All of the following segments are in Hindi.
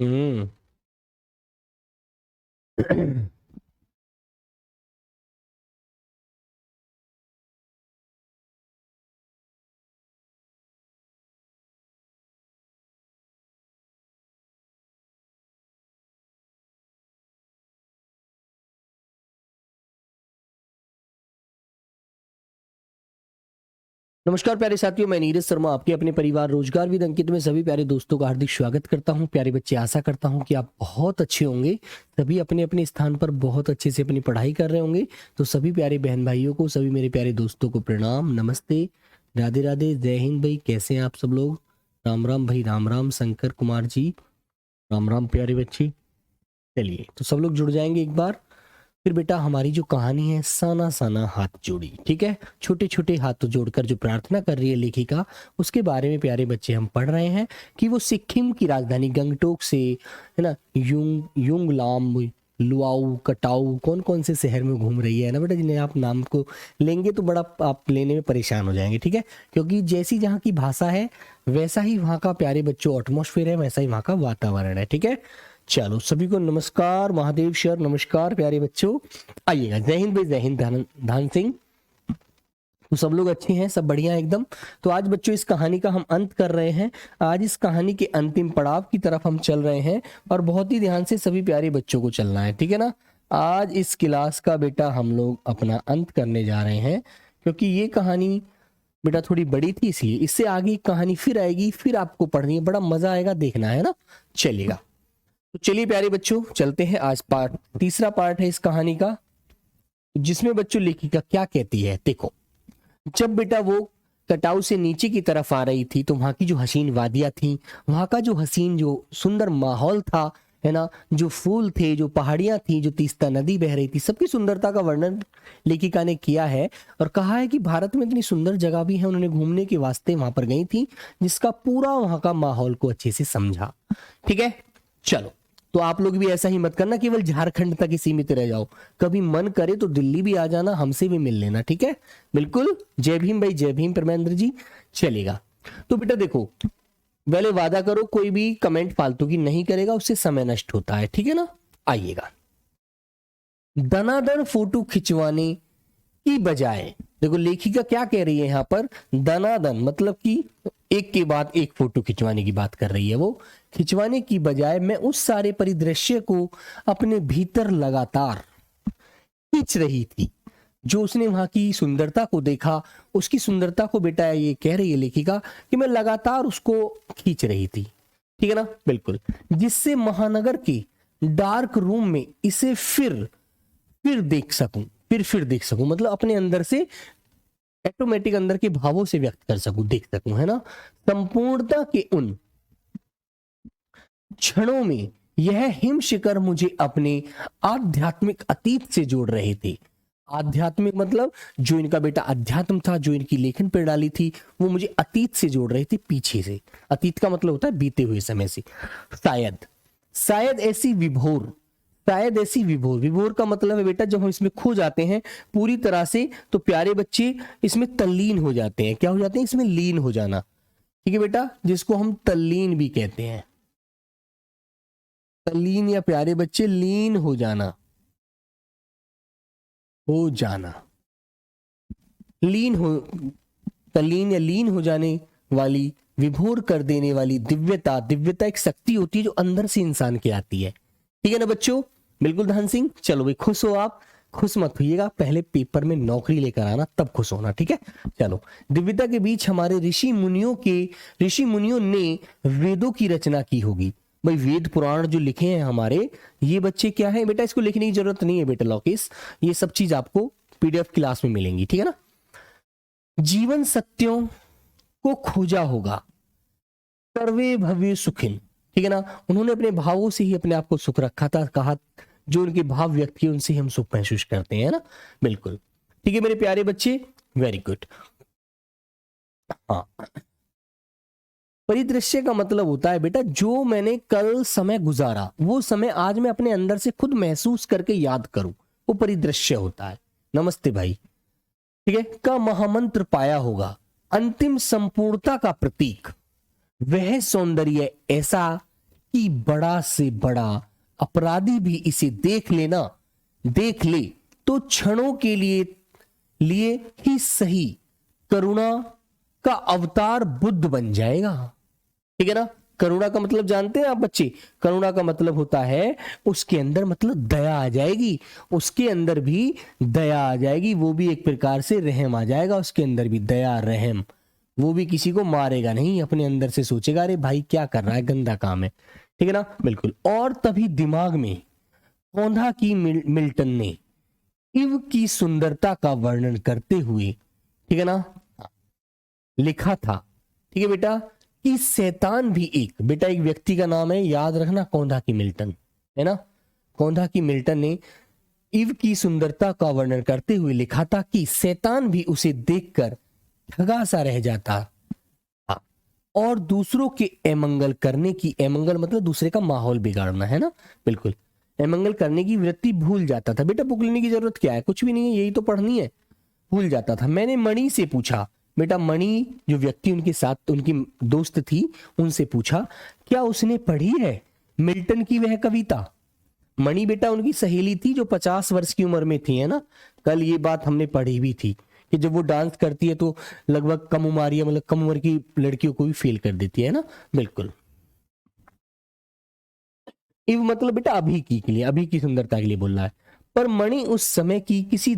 हम्म। नमस्कार प्यारे साथियों, मैं नीरज शर्मा आपके अपने परिवार रोजगार विद अंकित में सभी प्यारे दोस्तों का हार्दिक स्वागत करता हूं। प्यारे बच्चे, आशा करता हूं कि आप बहुत अच्छे होंगे। सभी अपने अपने स्थान पर बहुत अच्छे से अपनी पढ़ाई कर रहे होंगे। तो सभी प्यारे बहन भाइयों को, सभी मेरे प्यारे दोस्तों को प्रणाम, नमस्ते, राधे राधे, जय हिंद भाई। कैसे हैं आप सब लोग? राम राम भाई, राम राम शंकर कुमार जी, राम राम प्यारे बच्चे। चलिए, तो सब लोग जुड़ जाएंगे एक बार। फिर बेटा हमारी जो कहानी है, साना साना हाथ जोड़ी, ठीक है, छोटे छोटे हाथ जोड़कर जो प्रार्थना कर रही है लेखिका, उसके बारे में प्यारे बच्चे हम पढ़ रहे हैं कि वो सिक्किम की राजधानी गंगटोक से, है ना, युंगलाम, लुआऊ, कटाऊ, कौन कौन से शहर में घूम रही है ना बेटा। जिन्हें आप नाम को लेंगे तो बड़ा आप लेने में परेशान हो जाएंगे, ठीक है, क्योंकि जैसी जहाँ की भाषा है वैसा ही वहाँ का प्यारे बच्चों एटमॉस्फेयर है, वैसा ही वहाँ का वातावरण है, ठीक है। चलो सभी को नमस्कार, महादेव सर नमस्कार प्यारे बच्चों। आइएगा, जय हिंद भाई, जय हिंद धान सिंह। तो सब लोग अच्छे हैं, सब बढ़िया एकदम। तो आज बच्चों इस कहानी का हम अंत कर रहे हैं। आज इस कहानी के अंतिम पड़ाव की तरफ हम चल रहे हैं और बहुत ही ध्यान से सभी प्यारे बच्चों को चलना है, ठीक है ना। आज इस क्लास का बेटा हम लोग अपना अंत करने जा रहे हैं, क्योंकि ये कहानी बेटा थोड़ी बड़ी थी, इसलिए इससे आगे कहानी फिर आएगी, फिर आपको पढ़नी है, बड़ा मजा आएगा, देखना है ना। चलेगा, तो चलिए प्यारे बच्चों चलते हैं। आज तीसरा पार्ट है इस कहानी का, जिसमें बच्चों लेखिका क्या कहती है। देखो, जब बेटा वो कटाव से नीचे की तरफ आ रही थी तो वहां की जो हसीन वादियां थी, वहां का जो हसीन जो सुंदर माहौल था, है ना, जो फूल थे, जो पहाड़ियां थी, जो तीस्ता नदी बह रही थी, सबकी सुंदरता का वर्णन लेखिका ने किया है और कहा है कि भारत में इतनी सुंदर जगह भी है। उन्होंने घूमने के वास्ते वहां पर गई थी, जिसका पूरा वहां का माहौल को अच्छे से समझा, ठीक है। चलो, तो आप लोग भी ऐसा ही मत करना, केवल झारखंड तक ही सीमित रह जाओ। कभी मन करे तो दिल्ली भी आ जाना, हमसे भी मिल लेना, ठीक है। बिल्कुल, जय भीम भाई, जय भीम परमेंद्र जी। चलेगा, तो बेटा देखो, पहले वादा करो कोई भी कमेंट फालतू की नहीं करेगा, उससे समय नष्ट होता है, ठीक है ना। आइएगा, दनादन फोटो खिंचवाने की बजाय, देखो लेखिका क्या कह रही है यहाँ पर, दनादन मतलब कि एक के बाद एक फोटो खिंचवाने की बात कर रही है। वो खिंचवाने की बजाय मैं उस सारे परिदृश्य को अपने भीतर लगातार खींच रही थी। जो उसने वहां की सुंदरता को देखा, उसकी सुंदरता को बेटा ये कह रही है लेखिका कि मैं लगातार उसको खींच रही थी, ठीक है ना। बिल्कुल, जिससे महानगर के डार्क रूम में इसे फिर देख सकूं, फिर देख सकूं, मतलब अपने अंदर से ऑटोमेटिक अंदर के भावों से व्यक्त कर सकूं, देख सकूं, है ना। संपूर्णता के उन क्षणों में यह हिम शिखर मुझे अपने आध्यात्मिक अतीत से जोड़ रहे थे। आध्यात्मिक मतलब जो इनका बेटा अध्यात्म था, जो इनकी लेखन प्रणाली थी, वो मुझे अतीत से जोड़ रहे थे, पीछे से। अतीत का मतलब होता है बीते हुए समय से। शायद शायद ऐसी विभोर, शायद ऐसी विभोर, विभोर का मतलब है बेटा जब हम इसमें खो जाते हैं पूरी तरह से, तो प्यारे बच्चे इसमें तल्लीन हो जाते हैं। क्या हो जाते हैं? इसमें लीन हो जाना, ठीक है बेटा, जिसको हम तल्लीन भी कहते हैं। तल्लीन या प्यारे बच्चे लीन हो जाना, हो जाना, लीन हो, तल्लीन या लीन हो जाने वाली, विभोर कर देने वाली दिव्यता। दिव्यता एक शक्ति होती है जो अंदर से इंसान के आती है, ठीक है ना बच्चों। बिल्कुल धन सिंह, चलो भाई खुश हो आप, खुश मत होइएगा, पहले पेपर में नौकरी लेकर आना तब खुश होना, ठीक है। चलो, दिव्यता के बीच हमारे ऋषि मुनियों ने वेदों की रचना की होगी। भाई वेद पुराण जो लिखे हैं हमारे, ये बच्चे क्या है बेटा, इसको लिखने की जरूरत नहीं है बेटा लॉकेश, ये सब चीज आपको पीडीएफ क्लास में मिलेंगी, ठीक है ना। जीवन सत्यों को खोजा होगा, सर्वे भव्य सुखिन, ठीक है ना। उन्होंने अपने भावों से ही अपने आप को सुख रखा था, कहा जो उनके भाव व्यक्त किए उनसे हम सुख महसूस करते हैं ना। बिल्कुल ठीक है मेरे प्यारे बच्चे, वेरी गुड। हाँ, परिदृश्य का मतलब होता है बेटा जो मैंने कल समय गुजारा, वो समय आज मैं अपने अंदर से खुद महसूस करके याद करूं, वो परिदृश्य होता है। नमस्ते भाई, ठीक है, का महामंत्र पाया होगा, अंतिम संपूर्णता का प्रतीक, वह सौंदर्य ऐसा कि बड़ा से बड़ा अपराधी भी इसे देख ले तो क्षणों के लिए ही सही करुणा का अवतार बुद्ध बन जाएगा। ठीक है ना। करुणा का मतलब जानते हैं आप बच्चे? करुणा का मतलब होता है उसके अंदर मतलब दया आ जाएगी, उसके अंदर भी दया आ जाएगी, वो भी एक प्रकार से रहम आ जाएगा उसके अंदर भी, दया रहम। वो भी किसी को मारेगा नहीं, अपने अंदर से सोचेगा अरे भाई क्या कर रहा है, गंदा काम है। ठीक है ना, बिल्कुल। और तभी दिमाग में कौंधा की मिल्टन ने इव की सुंदरता का वर्णन करते हुए, ठीक है ना, लिखा था, ठीक है बेटा, कि शैतान भी एक व्यक्ति का नाम है, याद रखना, कौंधा की मिल्टन, है ना। कौंधा की मिल्टन ने इव की सुंदरता का वर्णन करते हुए लिखा था कि शैतान भी उसे देखकर ठगा सा रह जाता और दूसरों के अमंगल करने की, अमंगल मतलब दूसरे का माहौल बिगाड़ना, है ना, बिल्कुल, अमंगल करने की वृत्ति भूल जाता था। बेटा बुक लेने की जरूरत क्या है, कुछ भी नहीं है, यही तो पढ़नी है। भूल जाता था। मैंने मणि से पूछा, बेटा मणि जो व्यक्ति उनके साथ उनकी दोस्त थी, उनसे पूछा क्या उसने पढ़ी है मिल्टन की वह कविता। मणि बेटा उनकी सहेली थी जो 50 वर्ष की उम्र में थी, है ना। कल ये बात हमने पढ़ी भी थी कि जब वो डांस करती है तो लगभग कम उम्र मतलब कम उम्र की लड़कियों को भी फेल कर देती है ना, बिल्कुल। इव मतलब बेटा अभी की के लिए, अभी की सुंदरता के लिए बोल रहा है। पर मणि उस समय की किसी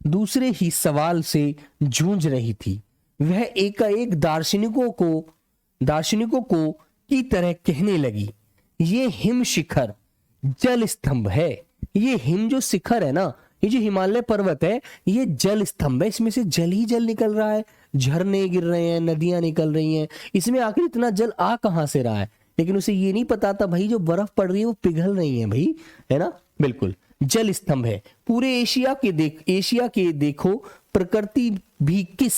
दूसरे ही सवाल से जूझ रही थी। वह एकाएक दार्शनिकों को की तरह कहने लगी, ये हिम शिखर जल स्तंभ है। ये हिम जो शिखर है ना, ये जो हिमालय पर्वत है, ये जल स्तंभ है, इसमें से जल ही जल निकल रहा है, झरने गिर रहे हैं, नदियां निकल रही हैं, इसमें आखिर इतना जल आ कहां से रहा है। लेकिन उसे ये नहीं पता था भाई जो बर्फ पड़ रही है वो पिघल रही है भाई, है ना, बिल्कुल। जल स्तंभ है। पूरे एशिया के देखो प्रकृति भी किस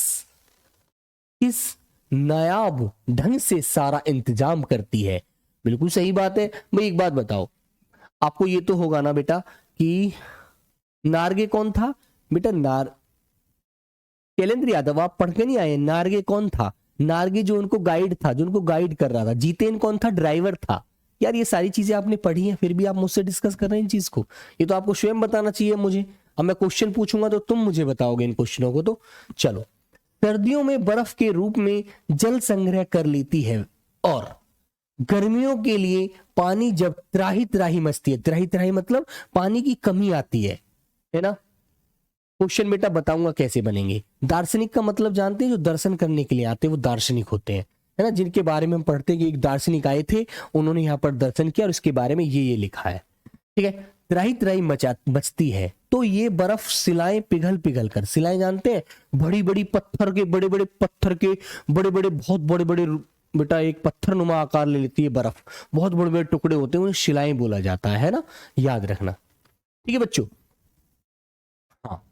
नायाब ढंग से सारा इंतजाम करती है। बिल्कुल सही बात है भाई। एक बात बताओ, आपको ये तो होगा ना बेटा कि नार्गे कौन था बेटा, शैलेंद्र यादव आप पढ़ के नहीं आए, नार्गे कौन था? नार्गे जो उनको गाइड था, जो उनको गाइड कर रहा था। जीतेन कौन था? ड्राइवर था। यार ये सारी चीजें आपने पढ़ी हैं, फिर भी आप मुझसे डिस्कस कर रहे हैं इन चीज को। ये तो आपको स्वयं बताना चाहिए मुझे। अब मैं क्वेश्चन पूछूंगा तो तुम मुझे बताओगे इन क्वेश्चनों को। तो चलो, सर्दियों में बर्फ के रूप में जल संग्रह कर लेती है और गर्मियों के लिए पानी जब त्राही त्राही मचती है, त्राही त्राही मतलब पानी की कमी आती है ना। क्वेश्चन बेटा बताऊंगा कैसे बनेंगे। दार्शनिक का मतलब जानते हैं, जो दर्शन करने के लिए आते हैं वो दार्शनिक होते हैं, है ना, जिनके बारे में हम पढ़ते हैं कि एक दार्शनिक आए थे, उन्होंने यहाँ पर दर्शन किया और इसके बारे में ये लिखा है। ठीक है, त्राही त्राही बचती है तो ये बर्फ सिलाएं पिघल कर, सिलाएं जानते हैं, बड़ी बड़ी पत्थर के बड़े बड़े बहुत बड़े बड़े बेटा एक पत्थर नुमा आकार ले लेती है बर्फ, बहुत बड़े बड़े टुकड़े होते हैं, उन्हें शिलाएं बोला जाता है ना, याद रखना। ठीक है बच्चों, हाँ।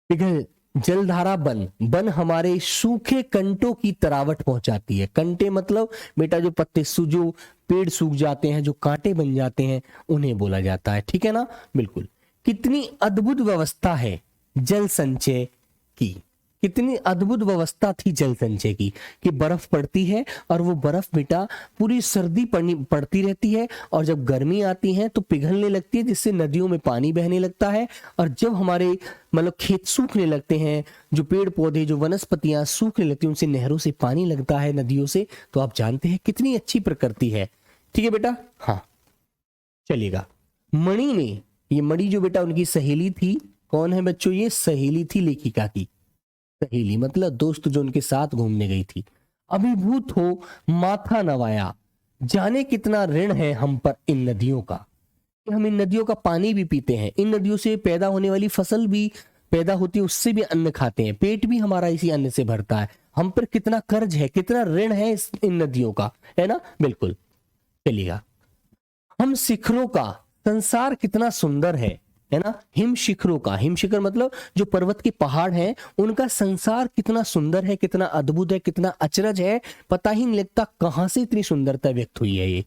पिघल जलधारा बन हमारे सूखे कंटों की तरावट पहुंचाती है। कंटे मतलब बेटा जो पत्ते जो पेड़ सूख जाते हैं, जो कांटे बन जाते हैं, उन्हें बोला जाता है। ठीक है ना, बिल्कुल। कितनी अद्भुत व्यवस्था है जल संचय की, कितनी अद्भुत व्यवस्था थी जल संचय की, कि बर्फ पड़ती है और वो बर्फ बेटा पूरी सर्दी पड़ती रहती है और जब गर्मी आती है तो पिघलने लगती है, जिससे नदियों में पानी बहने लगता है। और जब हमारे मतलब खेत सूखने लगते हैं, जो पेड़ पौधे जो वनस्पतियां सूखने लगती हैं, उनसे नहरों से पानी लगता है, नदियों से, तो आप जानते हैं कितनी अच्छी प्रकृति है। ठीक है बेटा, हाँ चलिएगा। मणि ने, ये मणि जो बेटा उनकी सहेली थी, कौन है बच्चों? ये सहेली थी लेखिका की, सहेली मतलब दोस्त जो उनके साथ घूमने गई थी। अभिभूत हो माथा नवाया, जाने कितना ऋण है हम पर इन नदियों का, कि हम इन नदियों का पानी भी पीते हैं, इन नदियों से पैदा होने वाली फसल भी पैदा होती है, उससे भी अन्न खाते हैं, पेट भी हमारा इसी अन्न से भरता है। हम पर कितना कर्ज है, कितना ऋण है इन नदियों का, है ना, बिल्कुल। चलिएगा, हम शिखरों का संसार कितना सुंदर है ना, हिम शिखरों का, हिम शिखर मतलब जो पर्वत के पहाड़ हैं, उनका संसार कितना सुंदर है, कितना अद्भुत है, कितना अचरज है, पता ही नहीं लगता कहां से इतनी सुंदरता व्यक्त हुई है ये।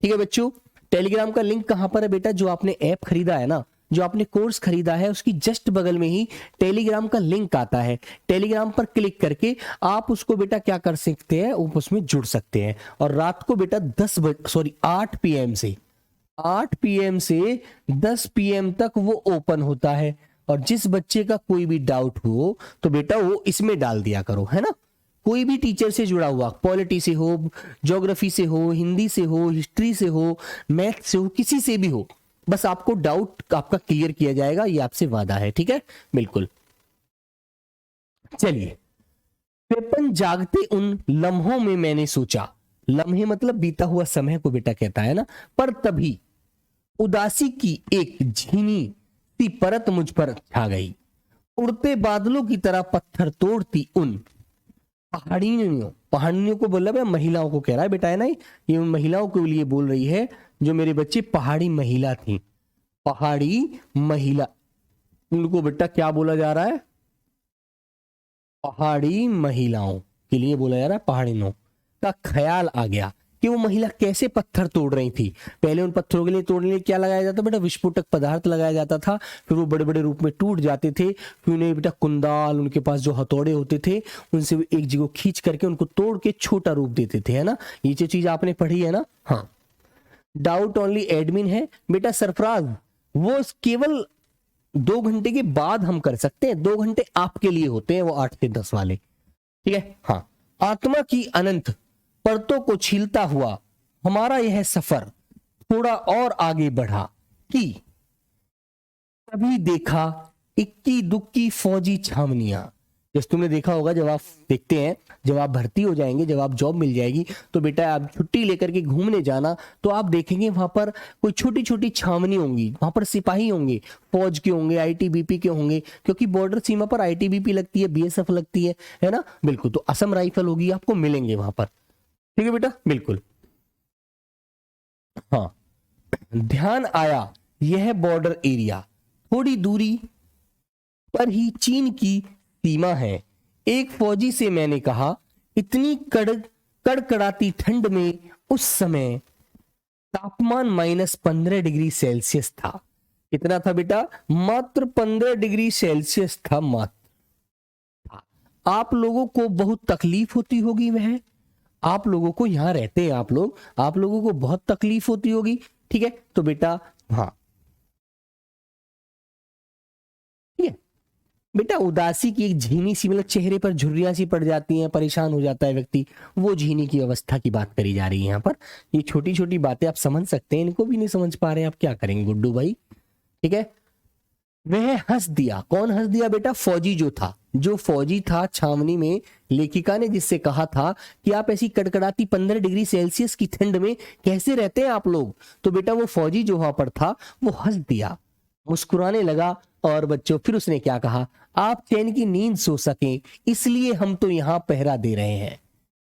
ठीक है बच्चों, टेलीग्राम का लिंक कहां पर है बेटा? जो आपने ऐप खरीदा है ना, जो आपने कोर्स खरीदा है उसकी जस्ट बगल में ही टेलीग्राम का लिंक आता है। टेलीग्राम पर क्लिक करके आप उसको बेटा क्या कर सकते हैं, आप उसमें जुड़ सकते हैं। और रात को बेटा 8 PM से 10 PM तक वो ओपन होता है। और जिस बच्चे का कोई भी डाउट हो तो बेटा वो इसमें डाल दिया करो, है ना। कोई भी टीचर से जुड़ा हुआ, पॉलिटी से हो, ज्योग्राफी से हो, हिंदी से हो, हिस्ट्री से हो, मैथ से हो, किसी से भी हो, बस आपको डाउट आपका क्लियर किया जाएगा, ये आपसे वादा है, ठीक है, बिल्कुल। चलिए, पेपन जागते उन लम्हों में मैंने सोचा, लम्हे मतलब बीता हुआ समय को बेटा कहता है ना, पर तभी उदासी की एक झीनी सी परत मुझ पर छा गई, उड़ते बादलों की तरह पत्थर तोड़ती उन पहाड़ियों को बोल रहा है, महिलाओं को कह रहा है बेटा, है ना, ये उन महिलाओं के लिए बोल रही है जो मेरे बच्चे पहाड़ी महिला थी। पहाड़ी महिला, उनको बेटा क्या बोला जा रहा है, पहाड़ी महिलाओं के लिए बोला जा रहा है। पहाड़ियों का ख्याल आ गया कि वो महिला कैसे पत्थर तोड़ रही थी। पहले उन पत्थरों के लिए तोड़ने के लिए क्या लगाया जाता बेटा, विस्फोटक पदार्थ लगाया जाता था, फिर वो बड़े बड़े रूप में टूट जाते थे, फिर उन्हें बेटा कुंदाल, उनके पास जो हथौड़े होते थे उनसे एक जगह खींच करके उनको तोड़ के छोटा रूप देते थे, है ना। ये जो चीज आपने पढ़ी है ना। हाँ, डाउट ओनली एडमिन है बेटा सरफराज, वो केवल 2 घंटे के बाद हम कर सकते हैं, 2 घंटे आपके लिए होते हैं, वो 8 से 10 वाले, ठीक है। हाँ, आत्मा की अनंत परतों को छीलता हुआ हमारा यह सफर थोड़ा और आगे बढ़ा कि तभी देखा इक्की दुक्की फौजी छावनियां। जैसे तुमने देखा होगा, जब आप देखते हैं, जब आप भर्ती हो जाएंगे, जब आप जॉब मिल जाएगी तो बेटा आप छुट्टी लेकर के घूमने जाना, तो आप देखेंगे वहां पर कोई छोटी छोटी छावनी होंगी, वहां पर सिपाही होंगे, फौज के होंगे, आईटीबीपी के होंगे, क्योंकि बॉर्डर सीमा पर आईटीबीपी लगती है, बीएसएफ लगती है ना, बिल्कुल। तो असम राइफल होगी, आपको मिलेंगे वहां पर, ठीक है बेटा, बिल्कुल। हाँ, ध्यान आया यह बॉर्डर एरिया थोड़ी दूरी पर ही चीन की सीमा है। एक फौजी से मैंने कहा, इतनी कड़कड़ाती ठंड में उस समय तापमान -15 डिग्री सेल्सियस था। कितना था बेटा, मात्र 15 डिग्री सेल्सियस था, मात्र। आप लोगों को बहुत तकलीफ होती होगी, वह आप लोगों को, यहां रहते हैं आप लोगों को बहुत तकलीफ होती होगी, ठीक है। तो बेटा हाँ, ठीक है बेटा, उदासी की एक झीनी सी, मतलब चेहरे पर झुर्रियां सी पड़ जाती हैं, परेशान हो जाता है व्यक्ति, वो झीनी की अवस्था की बात करी जा रही है यहाँ पर। ये छोटी छोटी बातें आप समझ सकते हैं, इनको भी नहीं समझ पा रहे हैं, आप क्या करेंगे गुड्डू भाई, ठीक है। वह हंस दिया, कौन हंस दिया बेटा, फौजी जो फौजी था छावनी में, लेखिका ने जिससे कहा था कि आप ऐसी कड़कड़ाती 15 डिग्री सेल्सियस की ठंड में कैसे रहते हैं आप लोग, तो बेटा वो फौजी जो वहां पर था वो हंस दिया, मुस्कुराने लगा। और बच्चों फिर उसने क्या कहा, आप चैन की नींद सो सकें इसलिए हम तो यहां पहरा दे रहे हैं।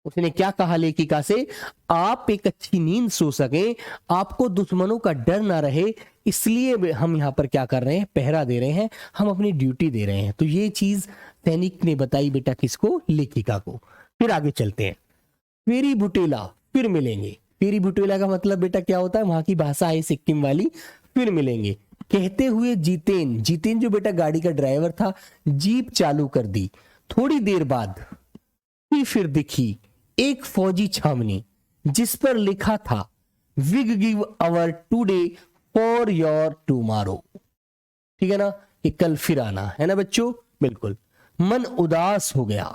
उसने क्या कहा लेखिका से, आप एक अच्छी नींद सो सकें, आपको दुश्मनों का डर ना रहे, इसलिए हम यहाँ पर क्या कर रहे हैं, पहरा दे रहे हैं, हम अपनी ड्यूटी दे रहे हैं। तो ये चीज सैनिक ने बताई बेटा, किसको, लेखिका को। फिर आगे चलते हैं, फेरी बुटेला फिर मिलेंगे। फेरी बुटेला का मतलब बेटा क्या होता है, वहां की भाषा है सिक्किम वाली, फिर मिलेंगे। कहते हुए जीतेन जो बेटा गाड़ी का ड्राइवर था, जीप चालू कर दी। थोड़ी देर बाद फिर दिखी एक फौजी छावनी जिस पर लिखा था, we give our today for your tomorrow, ठीक है ना, कि कल फिर आना, है ना बच्चों, बिल्कुल। मन उदास हो गया,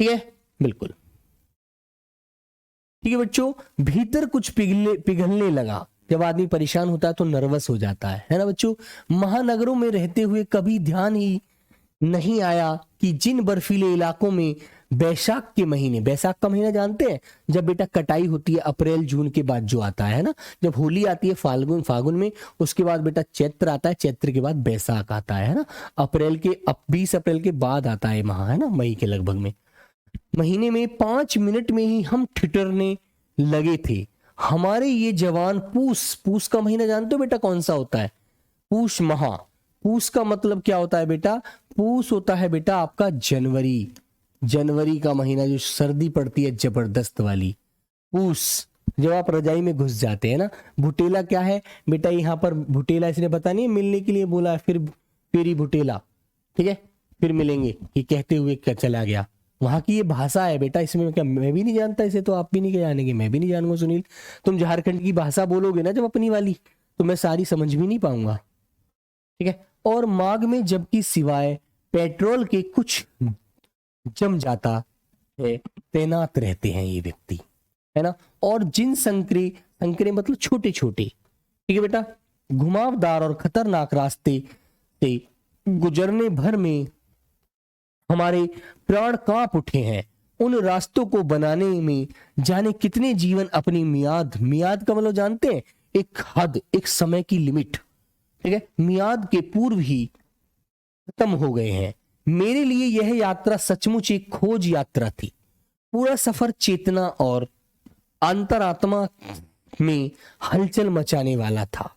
ठीक है, बिल्कुल, ठीक है बच्चों। भीतर कुछ पिघलने लगा, जब आदमी परेशान होता है तो नर्वस हो जाता है ना बच्चों। महानगरों में रहते हुए कभी ध्यान ही नहीं आया कि जिन बर्फीले इलाकों में बैसाख के महीने, बैसाख का महीना जानते हैं, जब बेटा कटाई होती है अप्रैल जून के बाद जो आता है ना, जब होली आती है फागुन में, उसके बाद बेटा चैत्र आता है, चैत्र के बाद बैसाख आता है ना, अप्रैल के 20 अप्रैल के बाद आता है माह, है ना, मई के लगभग में महीने में 5 मिनट में ही हम ठिठुरने लगे थे। हमारे ये जवान पूस का महीना जानते हो बेटा कौन सा होता है, पूष माह। पूस का मतलब क्या होता है बेटा, पूस होता है बेटा आपका जनवरी का महीना, जो सर्दी पड़ती है जबरदस्त वाली, पूस, जब आप रजाई में घुस जाते हैं ना। भुटेला क्या है बेटा, यहाँ पर भुटेला इसने पता नहीं मिलने के लिए बोला, फिर ही भुटेला, ठीक है, फिर मिलेंगे ये कहते हुए क्या चला गया। वहां की ये भाषा है बेटा, इसमें क्या मैं भी नहीं जानता इसे, तो आप भी नहीं जानेंगे, मैं भी नहीं जानूंगा सुनील। तुम झारखंड की भाषा बोलोगे ना जब अपनी वाली, तो मैं सारी समझ भी नहीं पाऊंगा, ठीक है। और माघ में जबकि सिवाय पेट्रोल के कुछ जम जाता है, तैनात रहते हैं ये व्यक्ति, है ना। और जिन संकरे संकरे मतलब छोटे छोटे, ठीक है बेटा, घुमावदार और खतरनाक रास्ते से गुजरने भर में हमारे प्राण कांप उठे हैं, उन रास्तों को बनाने में जाने कितने जीवन अपनी मियाद का मतलब जानते हैं, एक हद, एक समय की लिमिट, ठीक है, मियाद के पूर्व ही खत्म हो गए हैं। मेरे लिए यह यात्रा सचमुच एक खोज यात्रा थी। पूरा सफर चेतना और अंतरात्मा में हलचल मचाने वाला था।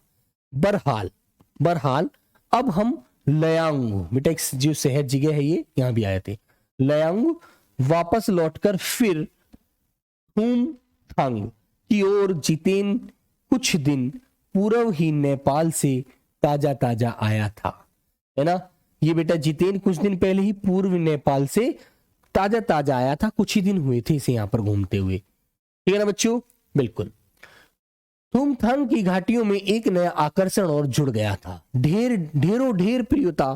बहरहाल अब हम लयांगू, बेटा एक जो शहर जगह है ये, यहां भी आए थे, लयांगू वापस लौटकर फिर थुमथांग की ओर जितेन कुछ दिन पूर्व ही नेपाल से ताजा आया था, है ना। ये बेटा जितेन कुछ दिन पहले ही पूर्व नेपाल से ताजा आया था, कुछ ही दिन हुए थे इसे यहां पर घूमते हुए, ठीक है ना बच्चों, बिल्कुल। थुमथांग की घाटियों में एक नया आकर्षण और जुड़ गया था। ढेर प्रियता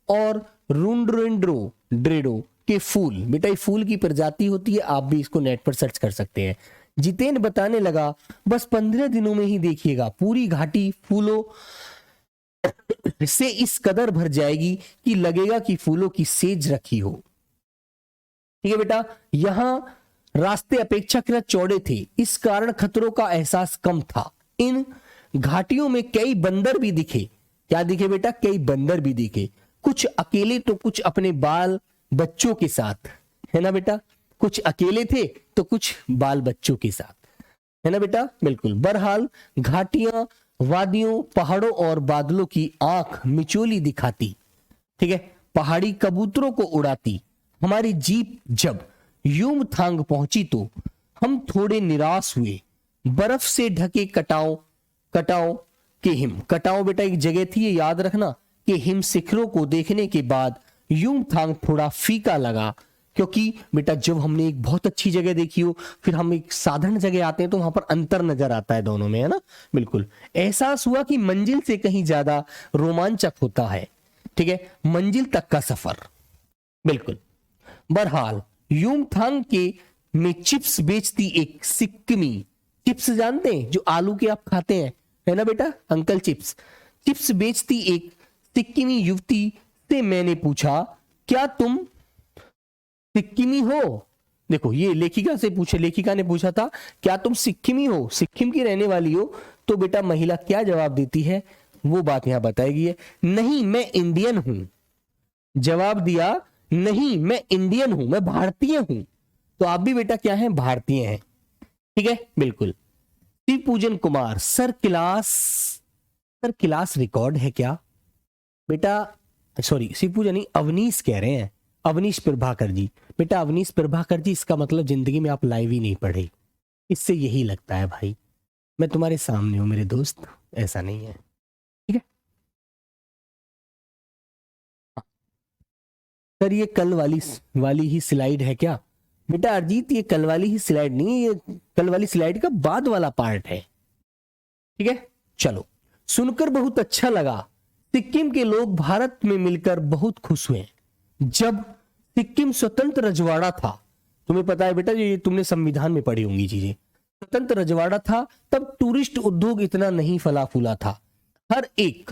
और रुंड्रेंड्रो के फूल, बेटा ये फूल की प्रजाति होती है, आप भी इसको नेट पर सर्च कर सकते हैं। जितेन बताने लगा, बस 15 दिनों में ही देखिएगा पूरी घाटी फूलों से इस कदर भर जाएगी कि लगेगा कि फूलों की सेज रखी हो, ठीक है बेटा। यहां रास्ते अपेक्षाकृत चौड़े थे, इस कारण खतरों का एहसास कम था। इन घाटियों में कई बंदर भी दिखे। क्या दिखे बेटा, कई बंदर भी दिखे, कुछ अकेले तो कुछ अपने बाल बच्चों के साथ, है ना बेटा, कुछ अकेले थे तो कुछ बाल बच्चों के साथ, है ना बेटा, बिल्कुल। बहरहाल घाटियां वादियों, पहाड़ों और बादलों की आंख मिचोली दिखाती, ठीक है, पहाड़ी कबूतरों को उड़ाती। हमारी जीप जब युमथांग पहुंची तो हम थोड़े निराश हुए। बर्फ से ढके कटाव बेटा एक जगह थी, ये याद रखना, कि हिम शिखरों को देखने के बाद युमथांग थोड़ा फीका लगा, क्योंकि बेटा जब हमने एक बहुत अच्छी जगह देखी हो, फिर हम एक साधारण जगह आते हैं तो वहां पर अंतर नजर आता है दोनों में, है ना, बिल्कुल। एहसास हुआ कि मंजिल से कहीं ज्यादा रोमांचक होता है, ठीक है, मंजिल तक का सफर, बिल्कुल। बहरहाल युमथांग के में चिप्स बेचती एक सिक्किमी, चिप्स जानते हैं जो आलू के आप खाते हैं, है ना बेटा, अंकल चिप्स बेचती एक सिक्किमी युवती से मैंने पूछा, क्या तुम सिक्किमी हो। देखो ये लेखिका ने पूछा था, क्या तुम सिक्किमी हो, सिक्किम की रहने वाली हो। तो बेटा महिला क्या जवाब देती है वो बात यहां बताएगी है, नहीं मैं इंडियन हूं। जवाब दिया, नहीं मैं इंडियन हूं, मैं भारतीय हूं। तो आप भी बेटा क्या हैं, भारतीय हैं, ठीक है, बिल्कुल। शिव पूजन कुमार, सर क्लास रिकॉर्ड है क्या बेटा, सॉरी शिव पूजन नहीं, अवनीश कह रहे हैं, अवनीश प्रभाकर जी। बेटा अवनीश प्रभाकर जी, इसका मतलब जिंदगी में आप लाइव ही नहीं पढ़े, इससे यही लगता है भाई, मैं तुम्हारे सामने हूं मेरे दोस्त, ऐसा नहीं है, ठीक है। सर ये कल वाली ही स्लाइड है क्या बेटा अरजीत, ये कल वाली ही स्लाइड नहीं है, ये कल वाली स्लाइड का बाद वाला पार्ट है, ठीक है। चलो, सुनकर बहुत अच्छा लगा, सिक्किम के लोग भारत में मिलकर बहुत खुश हुए। जब सिक्किम स्वतंत्र रजवाड़ा था, तुम्हें पता है बेटा, ये तुमने संविधान में पढ़ी होंगी चीजें, स्वतंत्र रजवाड़ा था, तब टूरिस्ट उद्योग इतना नहीं फला फूला था। हर एक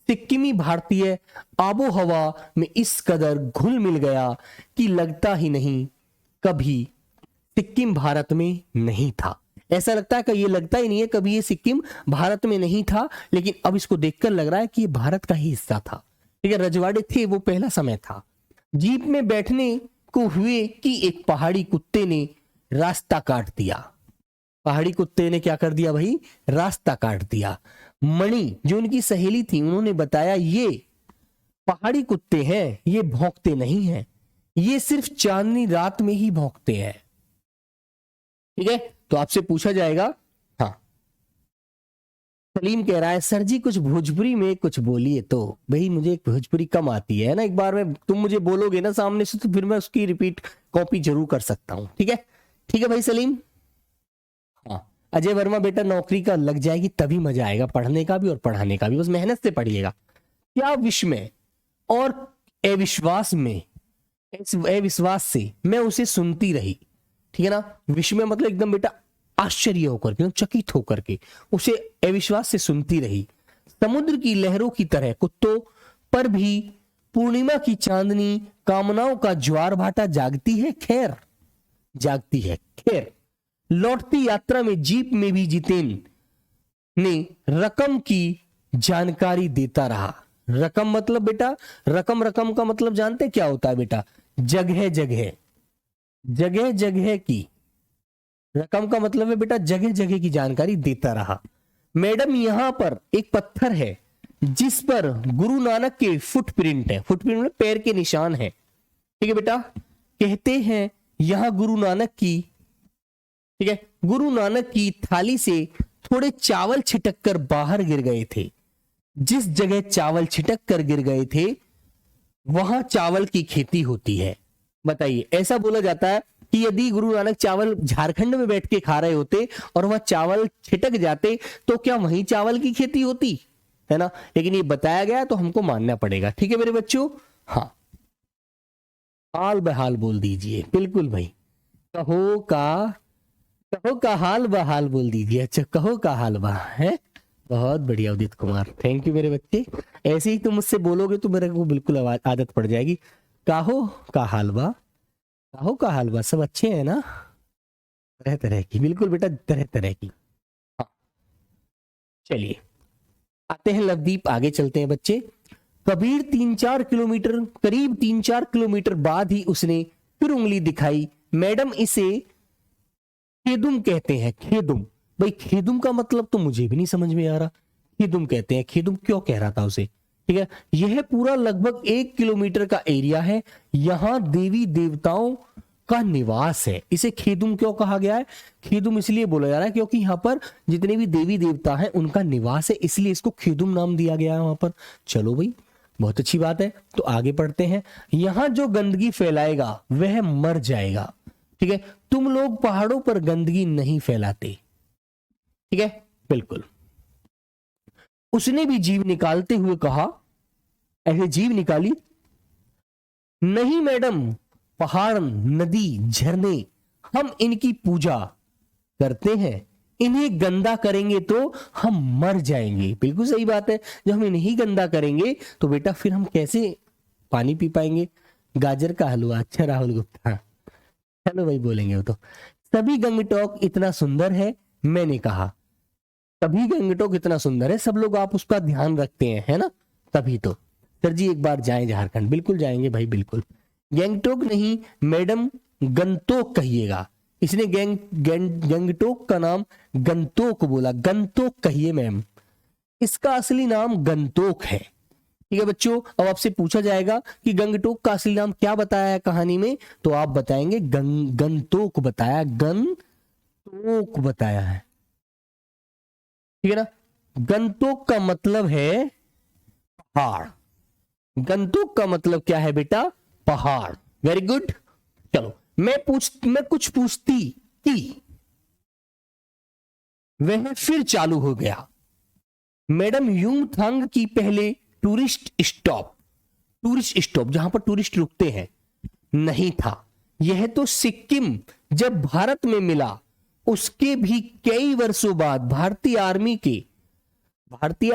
सिक्किमी भारतीय आबो हवा में इस कदर घुल मिल गया कि लगता ही नहीं कभी सिक्किम भारत में नहीं था। ऐसा लगता है कि ये लगता ही नहीं है कभी ये सिक्किम भारत में नहीं था, लेकिन अब इसको देखकर लग रहा है कि ये भारत का ही हिस्सा था, ठीक है। रजवाड़े थे वो पहला समय था। जीप में बैठने को हुए कि एक पहाड़ी कुत्ते ने रास्ता काट दिया। पहाड़ी कुत्ते ने क्या कर दिया भाई, रास्ता काट दिया। मणि जो उनकी सहेली थी, उन्होंने बताया ये पहाड़ी कुत्ते हैं, ये भौंकते नहीं हैं, ये सिर्फ चांदनी रात में ही भौंकते हैं, ठीक है। तो आपसे पूछा जाएगा सलीम कह रहा है सर जी कुछ भोजपुरी में कुछ बोलिए। तो भाई मुझे भोजपुरी कम आती है ना, एक बार में तुम मुझे बोलोगे ना सामने से तो फिर मैं उसकी रिपीट कॉपी जरूर कर सकता हूँ। ठीक है, ठीक है भाई सलीम। हाँ अजय वर्मा बेटा नौकरी का लग जाएगी तभी मजा आएगा पढ़ने का भी और पढ़ाने का भी, बस मेहनत से पढ़िएगा। क्या विस्मय और अविश्वास में, इस अविश्वास से मैं उसे सुनती रही। ठीक है ना, विस्मय मतलब एकदम बेटा आश्चर्य होकर के, चकित होकर के उसे अविश्वास से सुनती रही। समुद्र की लहरों की तरह कुत्तों पर भी पूर्णिमा की चांदनी कामनाओं का ज्वार भाटा जागती है, खैर जागती है खैर। लौटती यात्रा में जीप में भी जितेन ने रकम की जानकारी देता रहा। रकम मतलब बेटा, रकम रकम का मतलब जानते क्या होता है बेटा, जगह जगह, जगह जगह की, रकम का मतलब है बेटा जगह जगह की जानकारी देता रहा। मैडम यहां पर एक पत्थर है जिस पर गुरु नानक के फुटप्रिंट है, फुटप्रिंट मतलब पैर के निशान है। ठीक है बेटा, कहते हैं यहां गुरु नानक की, ठीक है, गुरु नानक की थाली से थोड़े चावल छिटक कर बाहर गिर गए थे। जिस जगह चावल छिटक कर गिर गए थे वहां चावल की खेती होती है। बताइए, ऐसा बोला जाता है कि यदि गुरु नानक चावल झारखंड में बैठ के खा रहे होते और वह चावल छिटक जाते तो क्या वहीं चावल की खेती होती है ना, लेकिन ये बताया गया तो हमको मानना पड़ेगा। ठीक है मेरे बच्चों, हाँ हाल बहाल बोल दीजिए, बिल्कुल भाई, कहो का हाल बहाल बोल दीजिए। अच्छा कहो का हाल बहा है, बहुत बढ़िया उदित कुमार, थैंक यू मेरे बच्चे। ऐसे ही तुम मुझसे बोलोगे तो मेरे को बिल्कुल आदत पड़ जाएगी। काहो का हाल बा, काहो का हाल बा, सब अच्छे हैं ना, तरह तरह की, बिल्कुल बेटा तरह तरह की। हाँ चलिए आते हैं लवदीप, आगे चलते हैं बच्चे। कबीर 3-4 किलोमीटर, करीब 3-4 किलोमीटर बाद ही उसने फिर उंगली दिखाई। मैडम इसे खेदुम कहते हैं। खेदुम, भाई खेदुम का मतलब तो मुझे भी नहीं समझ में आ रहा, खेदुम कहते हैं, खेदुम क्यों कह रहा था उसे। ठीक है, यह पूरा लगभग 1 किलोमीटर का एरिया है, यहां देवी देवताओं का निवास है। इसे खेदुम क्यों कहा गया है, खेदुम इसलिए बोला जा रहा है क्योंकि यहाँ पर जितने भी देवी देवता हैं उनका निवास है, इसलिए इसको खेदुम नाम दिया गया है वहां पर। चलो भाई बहुत अच्छी बात है, तो आगे पढ़ते हैं। यहां जो गंदगी फैलाएगा वह मर जाएगा। ठीक है, तुम लोग पहाड़ों पर गंदगी नहीं फैलाते। ठीक है, बिल्कुल। उसने भी जीव निकालते हुए कहा, ऐसे जीव निकाली। नहीं मैडम, पहाड़ नदी झरने हम इनकी पूजा करते हैं, इन्हें गंदा करेंगे तो हम मर जाएंगे। बिल्कुल सही बात है, जब हम इन्हें गंदा करेंगे तो बेटा फिर हम कैसे पानी पी पाएंगे। गाजर का हलवा, अच्छा राहुल गुप्ता, चलो भाई बोलेंगे वो तो। सभी गंगटोक इतना सुंदर है, मैंने कहा तभी गंगटोक इतना सुंदर है, सब लोग आप उसका ध्यान रखते हैं, है ना, तभी तो। सर जी एक बार जाएं झारखंड, बिल्कुल जाएंगे भाई बिल्कुल। गंगटोक नहीं मैडम, गंतोक कहिएगा। इसने गंगटोक का नाम गंतोक बोला, गंतोक कहिए मैम, इसका असली नाम गंतोक है। ठीक है बच्चों, अब आपसे पूछा जाएगा कि गंगटोक का असली नाम क्या बताया है कहानी में, तो आप बताएंगे गंतोक बताया, गंतोक बताया है। ठीक है ना, गंतोक का मतलब है पहाड़, गंतोक का मतलब क्या है बेटा, पहाड़। Very good. चलो मैं कुछ पूछती कि वह फिर चालू हो गया। मैडम यूमथांग की पहले टूरिस्ट स्टॉप जहां पर टूरिस्ट रुकते हैं नहीं था, यह तो सिक्किम जब भारत में मिला उसके भी कई वर्षों बाद भारतीय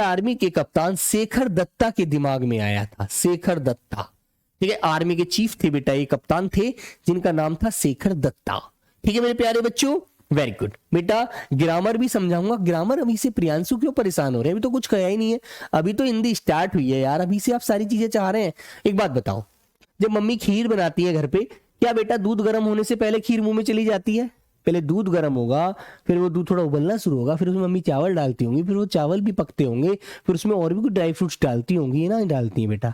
आर्मी के कप्तान शेखर दत्ता के दिमाग में आया था। शेखर दत्ता, ठीक है, आर्मी के चीफ थे बेटा, ये कप्तान थे जिनका नाम था शेखर दत्ता। ठीक है मेरे प्यारे बच्चों, वेरी गुड बेटा। ग्रामर भी समझाऊंगा, ग्रामर अभी से प्रियांशु क्यों परेशान हो रहे हैं, अभी तो कुछ कहा ही नहीं है, अभी तो हिंदी स्टार्ट हुई है यार, अभी से आप सारी चीजें चाह रहे हैं। एक बात बताओ, जब मम्मी खीर बनाती है घर पे, क्या बेटा दूध गर्म होने से पहले खीर मुंह में चली जाती है? पहले दूध गर्म होगा, फिर वो दूध थोड़ा उबलना शुरू होगा, फिर उसमें मम्मी चावल डालती होंगी, फिर वो चावल भी पकते होंगे, फिर उसमें और भी कुछ ड्राई फ्रूट्स डालती होंगी, ना डालती है बेटा?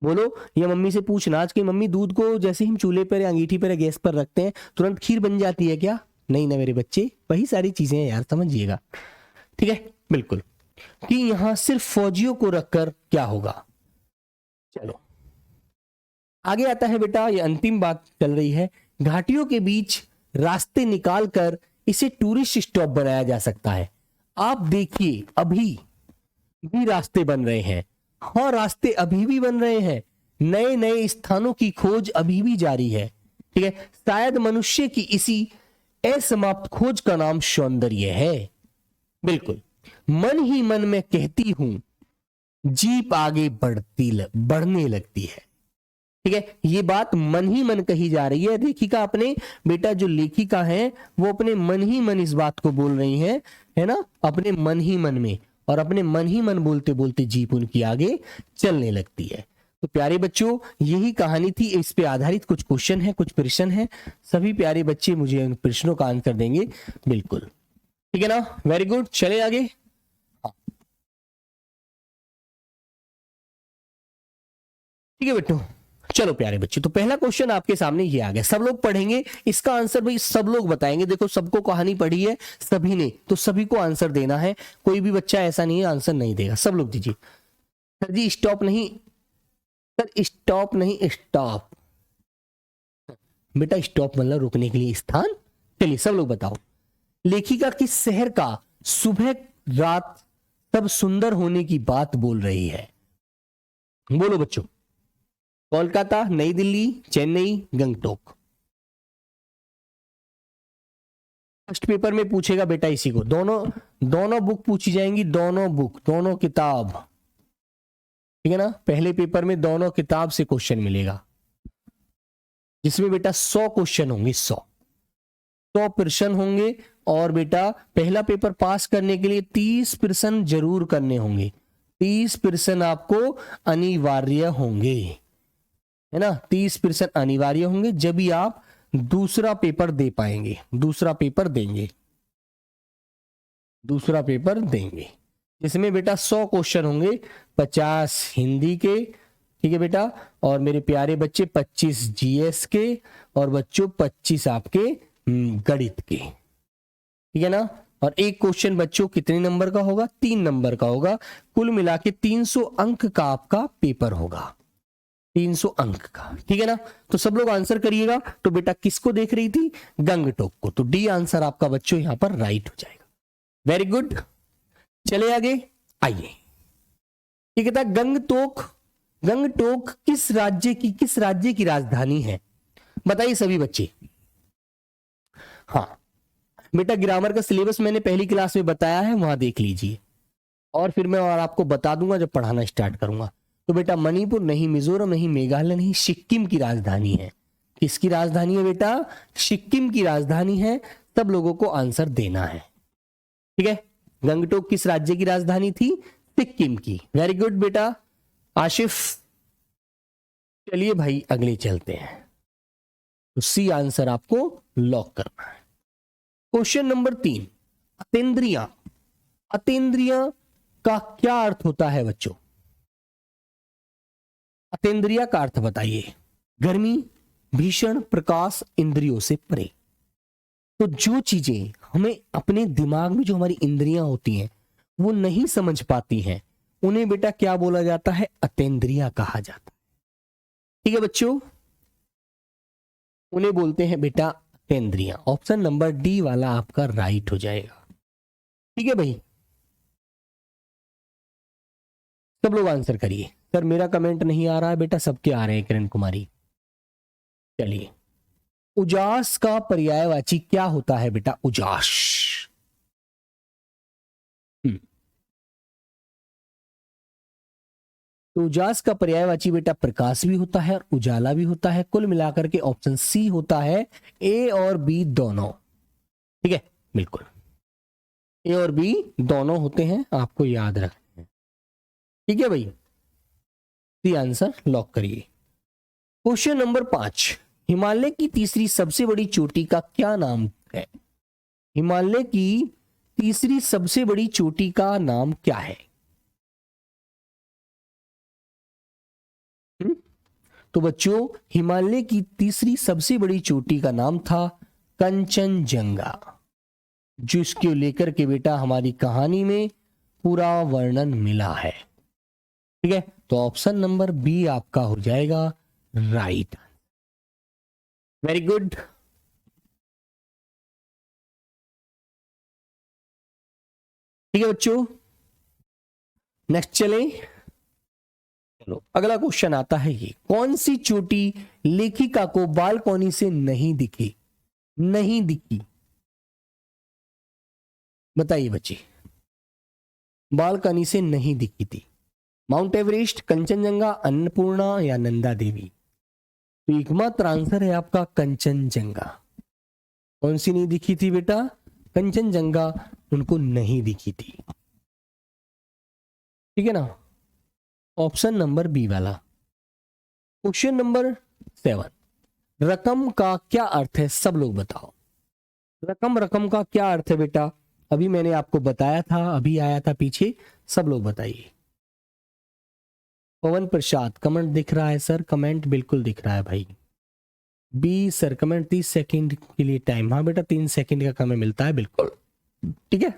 बोलो, या मम्मी से पूछना आज कि मम्मी दूध को जैसे ही हम चूल्हे पर या अंगीठी पर या गैस पर रखते हैं तुरंत खीर बन जाती है क्या? नहीं ना मेरे बच्चे, वही सारी चीजें हैं यार, समझिएगा। ठीक है बिल्कुल। कि यहां सिर्फ फौजियों को रखकर क्या होगा। चलो आगे आता है बेटा, ये अंतिम बात चल रही है। घाटियों के बीच रास्ते निकालकर इसे टूरिस्ट स्टॉप बनाया जा सकता है। आप देखिए अभी भी रास्ते बन रहे हैं। हाँ, रास्ते अभी भी बन रहे हैं, नए नए स्थानों की खोज अभी भी जारी है। ठीक है, शायद मनुष्य की इसी असमाप्त खोज का नाम सौंदर्य है। बिल्कुल, मन ही मन में कहती हूं, जीप आगे बढ़ने लगती है। ठीक है, ये बात मन ही मन कही जा रही है। लेखिका अपने बेटा जो लेखिका है वो अपने मन ही मन इस बात को बोल रही है ना, अपने मन ही मन में, और अपने मन ही मन बोलते बोलते जीप उनकी आगे चलने लगती है। तो प्यारे बच्चों, यही कहानी थी। इस पे आधारित कुछ क्वेश्चन है, कुछ प्रश्न है। सभी प्यारे बच्चे मुझे उन प्रश्नों का आंसर देंगे। बिल्कुल ठीक है ना, वेरी गुड। चले आगे। ठीक है बेटो, चलो प्यारे बच्चे, तो पहला क्वेश्चन आपके सामने ये आ गया। सब लोग पढ़ेंगे, इसका आंसर भाई सब लोग बताएंगे। देखो सबको कहानी पढ़ी है सभी ने, तो सभी को आंसर देना है। कोई भी बच्चा ऐसा नहीं है आंसर नहीं देगा, सब लोग दीजिए। सर जी स्टॉप नहीं, सर स्टॉप नहीं, स्टॉप बेटा, स्टॉप मतलब रुकने के लिए स्थान। चलिए सब लोग बताओ। लेखिका किस शहर का सुबह रात सब सुंदर होने की बात बोल रही है? बोलो बच्चों। कोलकाता, नई दिल्ली, चेन्नई, गंगटोक। फर्स्ट पेपर में पूछेगा बेटा इसी को। दोनों बुक पूछी जाएंगी, दोनों बुक, दोनों किताब। ठीक है ना, पहले पेपर में दोनों किताब से क्वेश्चन मिलेगा, जिसमें बेटा 100 क्वेश्चन होंगे, 100 प्रश्न होंगे। और बेटा पहला पेपर पास करने के लिए 30 प्रश्न जरूर करने होंगे। 30 प्रश्न आपको अनिवार्य होंगे, है ना, 30 प्रश्न अनिवार्य होंगे, जब भी आप दूसरा पेपर दे पाएंगे। दूसरा पेपर देंगे, दूसरा पेपर देंगे, इसमें बेटा 100 क्वेश्चन होंगे। 50 हिंदी के, ठीक है बेटा, और मेरे प्यारे बच्चे 25 जीएस के, और बच्चों 25 आपके गणित के। ठीक है ना, और एक क्वेश्चन बच्चों कितने नंबर का होगा? 3 नंबर का होगा। कुल मिला के 300 अंक का आपका पेपर होगा, 300 अंक का। ठीक है ना, तो सब लोग आंसर करिएगा। तो बेटा किसको देख रही थी? गंगटोक को। तो डी आंसर आपका बच्चों यहां पर राइट हो जाएगा। वेरी गुड, चले आगे आइए। ठीक है, गंगटोक किस राज्य की राजधानी है? बताइए सभी बच्चे। हाँ बेटा, ग्रामर का सिलेबस मैंने पहली क्लास में बताया है, वहां देख लीजिए, और फिर मैं और आपको बता दूंगा जब पढ़ाना स्टार्ट करूंगा। तो बेटा मणिपुर नहीं, मिजोरम नहीं, मेघालय नहीं, सिक्किम की राजधानी है। किसकी राजधानी है बेटा? सिक्किम की राजधानी है। सब लोगों को आंसर देना है। ठीक है, गंगटोक किस राज्य की राजधानी थी? सिक्किम की। वेरी गुड बेटा आशिफ। चलिए भाई अगले चलते हैं। तो सी आंसर आपको लॉक करना है। Question number 3, अतेंद्रिया। अतेंद्रिया का क्या अर्थ होता है बच्चों? अतेंद्रिया का अर्थ बताइए। गर्मी, भीषण, प्रकाश, इंद्रियों से परे। तो जो चीजें हमें अपने दिमाग में, जो हमारी इंद्रियां होती हैं, वो नहीं समझ पाती हैं, उन्हें बेटा क्या बोला जाता है? अतेंद्रिया कहा जाता है। ठीक है बच्चों, उन्हें बोलते हैं बेटा अतेंद्रिया। ऑप्शन नंबर डी वाला आपका राइट हो जाएगा। ठीक है भाई, सब लोग आंसर करिए। सर मेरा कमेंट नहीं आ रहा है बेटा, सबके आ रहे हैं किरण कुमारी। चलिए, उजास का पर्यायवाची क्या होता है बेटा? उजास। तो उजास का पर्यायवाची बेटा प्रकाश भी होता है और उजाला भी होता है। कुल मिलाकर के ऑप्शन सी होता है, ए और बी दोनों। ठीक है, बिल्कुल ए और बी दोनों होते हैं, आपको याद रखना है। ठीक है भाई, सी आंसर लॉक करिए। क्वेश्चन नंबर 5, हिमालय की तीसरी सबसे बड़ी चोटी का क्या नाम है? हिमालय की तीसरी सबसे बड़ी चोटी का नाम क्या है? तो बच्चों हिमालय की तीसरी सबसे बड़ी चोटी का नाम था कंचनजंगा, जिसको लेकर के बेटा हमारी कहानी में पूरा वर्णन मिला है। ठीक है, तो ऑप्शन नंबर बी आपका हो जाएगा राइट। Very good. ठीक है बच्चों, नेक्स्ट चले। चलो अगला क्वेश्चन आता है, ये कौन सी चोटी लेखिका को बालकोनी से नहीं दिखी? नहीं दिखी, बताइए बच्चे, बालकनी से नहीं दिखी थी। माउंट एवरेस्ट, कंचनजंगा, अन्नपूर्णा या नंदा देवी? तो एकमात्र आंसर है आपका कंचनजंगा। कौन सी नहीं दिखी थी बेटा? कंचनजंगा उनको नहीं दिखी थी। ठीक है ना, ऑप्शन नंबर बी वाला। क्वेश्चन नंबर 7, रकम का क्या अर्थ है? सब लोग बताओ, रकम रकम का क्या अर्थ है बेटा? अभी मैंने आपको बताया था, अभी आया था पीछे, सब लोग बताइए। पवन प्रसाद कमेंट दिख रहा है सर? कमेंट बिल्कुल दिख रहा है भाई। बी सर कमेंट 30 सेकंड के लिए टाइम। हाँ बेटा 3 सेकंड का कमेंट मिलता है, बिल्कुल ठीक है।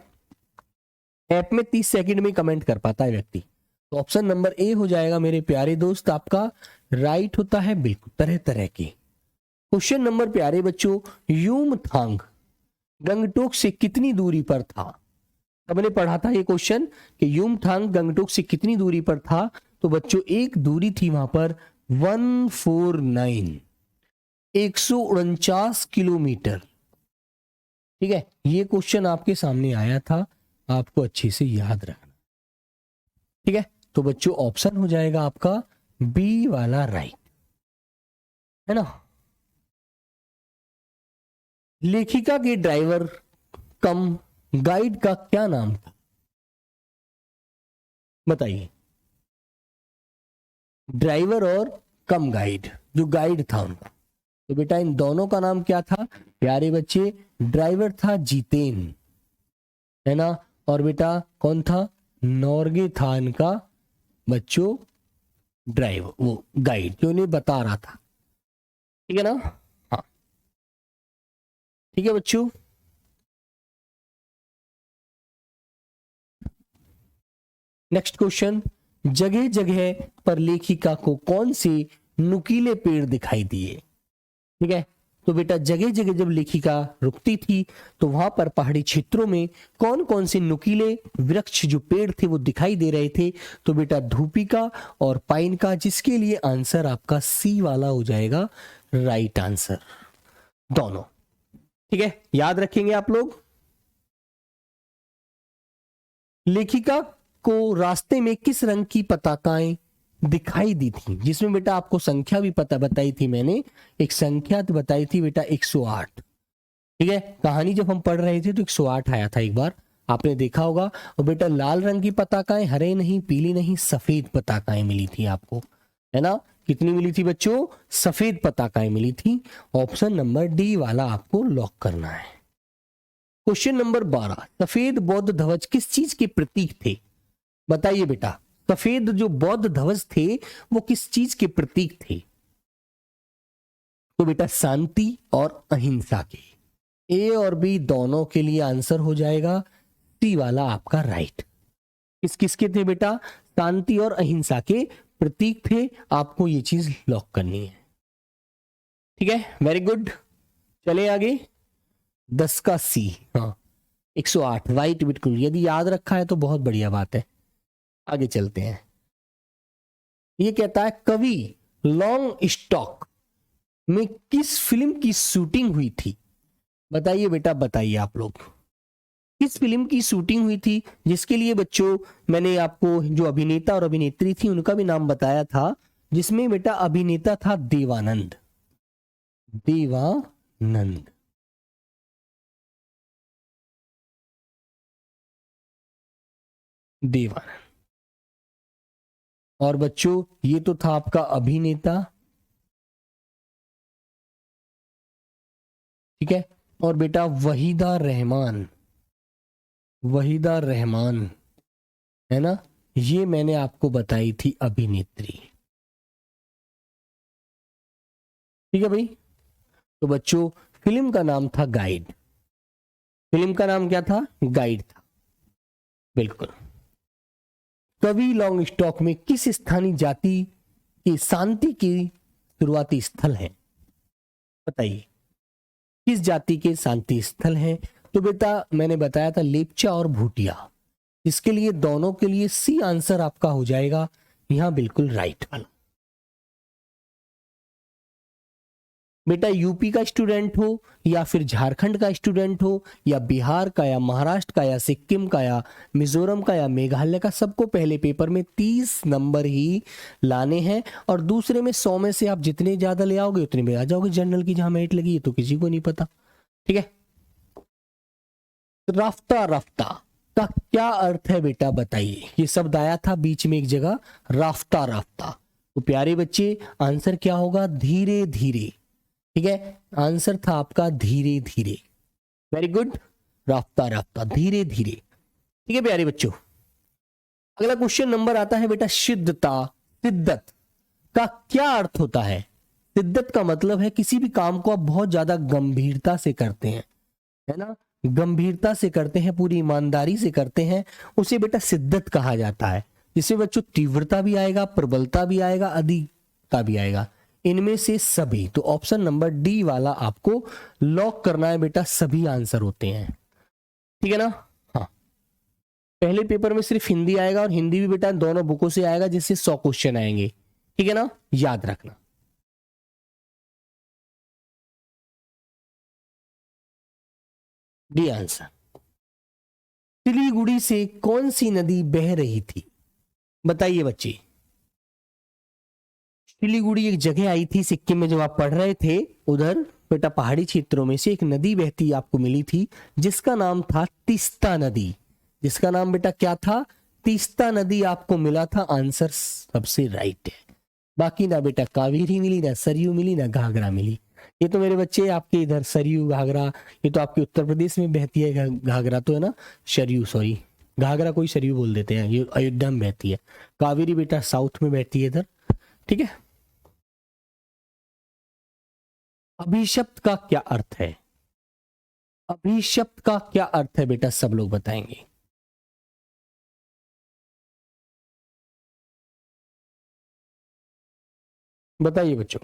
ऐप में 30 सेकंड में कमेंट कर पाता है व्यक्ति। तो ऑप्शन नंबर ए हो जाएगा मेरे प्यारे दोस्त आपका राइट होता है, बिल्कुल तरह तरह के। क्वेश्चन नंबर प्यारे बच्चों, यूमथांग गंगटोक से कितनी दूरी पर था? सबने पढ़ा था ये क्वेश्चन कि यूमथांग गंगटोक से कितनी दूरी पर था। तो बच्चों एक दूरी थी वहां पर 149, 149 किलोमीटर। ठीक है, ये क्वेश्चन आपके सामने आया था, आपको अच्छे से याद रखना। ठीक है, तो बच्चों ऑप्शन हो जाएगा आपका बी वाला राइट, है ना। लेखिका के ड्राइवर कम गाइड का क्या नाम था? बताइए, ड्राइवर और कम गाइड, जो गाइड था उनका, तो बेटा इन दोनों का नाम क्या था प्यारे बच्चे? ड्राइवर था जितेन, है ना, और बेटा कौन था? नॉर्गे था इनका बच्चों ड्राइवर, वो गाइड जो उन्हें बता रहा था। ठीक है ना, हाँ ठीक है बच्चों। नेक्स्ट क्वेश्चन, जगह जगह पर लेखिका को कौन से नुकीले पेड़ दिखाई दिए? ठीक है, तो बेटा जगह जगह जब लेखिका रुकती थी तो वहां पर पहाड़ी क्षेत्रों में कौन कौन से नुकीले वृक्ष जो पेड़ थे वो दिखाई दे रहे थे? तो बेटा धूपिका और पाइन का, जिसके लिए आंसर आपका सी वाला हो जाएगा राइट आंसर, दोनों। ठीक है, याद रखेंगे आप लोग। लेखिका को रास्ते में किस रंग की पताकाएं दिखाई दी थी? जिसमें बेटा आपको संख्या भी पता बताई थी मैंने, एक संख्या बताई थी बेटा 108। ठीक है, कहानी जब हम पढ़ रहे थे तो 108 आया था एक बार, आपने देखा होगा। और बेटा लाल रंग की पताकाएं, हरे नहीं, पीली नहीं, सफेद पताकाएं मिली थी आपको, है ना। कितनी मिली थी बच्चों? सफेद पताकाएं मिली थी। ऑप्शन नंबर डी वाला आपको लॉक करना है। क्वेश्चन नंबर 12, सफेद बौद्ध ध्वज किस चीज के प्रतीक थे? बताइए बेटा, सफेद जो बौद्ध ध्वज थे वो किस चीज के प्रतीक थे? तो बेटा शांति और अहिंसा के। ए और बी दोनों के लिए आंसर हो जाएगा सी वाला आपका राइट। किस किसके थे बेटा? शांति और अहिंसा के प्रतीक थे। आपको ये चीज लॉक करनी है। ठीक है, वेरी गुड। चले आगे, 10 का सी, हाँ 108 राइट, बिल्कुल। यदि याद रखा है तो बहुत बढ़िया बात है। आगे चलते हैं। ये कहता है कवि लॉन्ग स्टॉक में किस फिल्म की शूटिंग हुई थी? बताइए बेटा, बताइए आप लोग, किस फिल्म की शूटिंग हुई थी? जिसके लिए बच्चों मैंने आपको जो अभिनेता और अभिनेत्री थी उनका भी नाम बताया था, जिसमें बेटा अभिनेता था देवानंद, देवानंद। देवानंद। और बच्चों ये तो था आपका अभिनेता, ठीक है। और बेटा वहीदा रहमान, वहीदा रहमान, है ना, ये मैंने आपको बताई थी अभिनेत्री। ठीक है भाई। तो बच्चों फिल्म का नाम था गाइड, फिल्म का नाम क्या था? गाइड था, बिल्कुल। कवि लॉन्ग स्टॉक में किस स्थानीय जाति की शांति की शुरुआती स्थल है? बताइए किस जाति के शांति स्थल हैं? तो बेटा मैंने बताया था लेपचा और भूटिया। इसके लिए दोनों के लिए सी आंसर आपका हो जाएगा यहां बिल्कुल राइट वाला। बेटा यूपी का स्टूडेंट हो या फिर झारखंड का स्टूडेंट हो या बिहार का या महाराष्ट्र का या सिक्किम का या मिजोरम का या मेघालय का, सबको पहले पेपर में 30 नंबर ही लाने हैं और दूसरे में 100 में से आप जितने ज्यादा ले आओगे उतने में आ जाओगे जनरल की जहां मेरिट लगी है, तो किसी को नहीं पता। ठीक है, राफ्ता राफ्ता का क्या अर्थ है बेटा बताइए? ये शब्द आया था बीच में एक जगह, राफ्ता राफ्ता। तो प्यारे बच्चे आंसर क्या होगा? धीरे धीरे। ठीक है, आंसर था आपका धीरे धीरे। वेरी गुड, राफ्ता राफ्ता धीरे धीरे। ठीक है प्यारे बच्चों, अगला क्वेश्चन नंबर आता है बेटा शिद्धता। शिद्दत का क्या अर्थ होता है? शिद्दत का मतलब है किसी भी काम को आप बहुत ज्यादा गंभीरता से करते हैं, है ना, गंभीरता से करते हैं, पूरी ईमानदारी से करते हैं, उसे बेटा शिद्दत कहा जाता है। जिसमें बच्चों तीव्रता भी आएगा, प्रबलता भी आएगा, अधिकता भी आएगा, इनमें से सभी। तो ऑप्शन नंबर डी वाला आपको लॉक करना है बेटा, सभी आंसर होते हैं। ठीक है ना? हाँ, पहले पेपर में सिर्फ हिंदी आएगा और हिंदी भी बेटा दोनों बुकों से आएगा, जिससे 100 क्वेश्चन आएंगे। ठीक है ना, याद रखना। D answer. सिलीगुड़ी से कौन सी नदी बह रही थी? बताइए बच्चे। सिलीगुड़ी एक जगह आई थी सिक्किम में, जब आप पढ़ रहे थे उधर बेटा पहाड़ी क्षेत्रों में से एक नदी बहती आपको मिली थी, जिसका नाम था तीस्ता नदी। जिसका नाम बेटा क्या था? तीस्ता नदी आपको मिला था। आंसर सबसे राइट है। बाकी ना बेटा कावेरी मिली, ना सरयू मिली, ना घाघरा मिली। ये तो मेरे बच्चे आपके इधर सरयू घाघरा, ये तो आपके उत्तर प्रदेश में बहती है घाघरा, तो है ना, सरयू, सॉरी घाघरा कोई सरयू बोल देते हैं, ये अयोध्या में बहती है। कावेरी बेटा साउथ में बहती है इधर। ठीक है, अभिशप्त का क्या अर्थ है? अभिशप्त का क्या अर्थ है बेटा, सब लोग बताएंगे। बताइए बच्चों।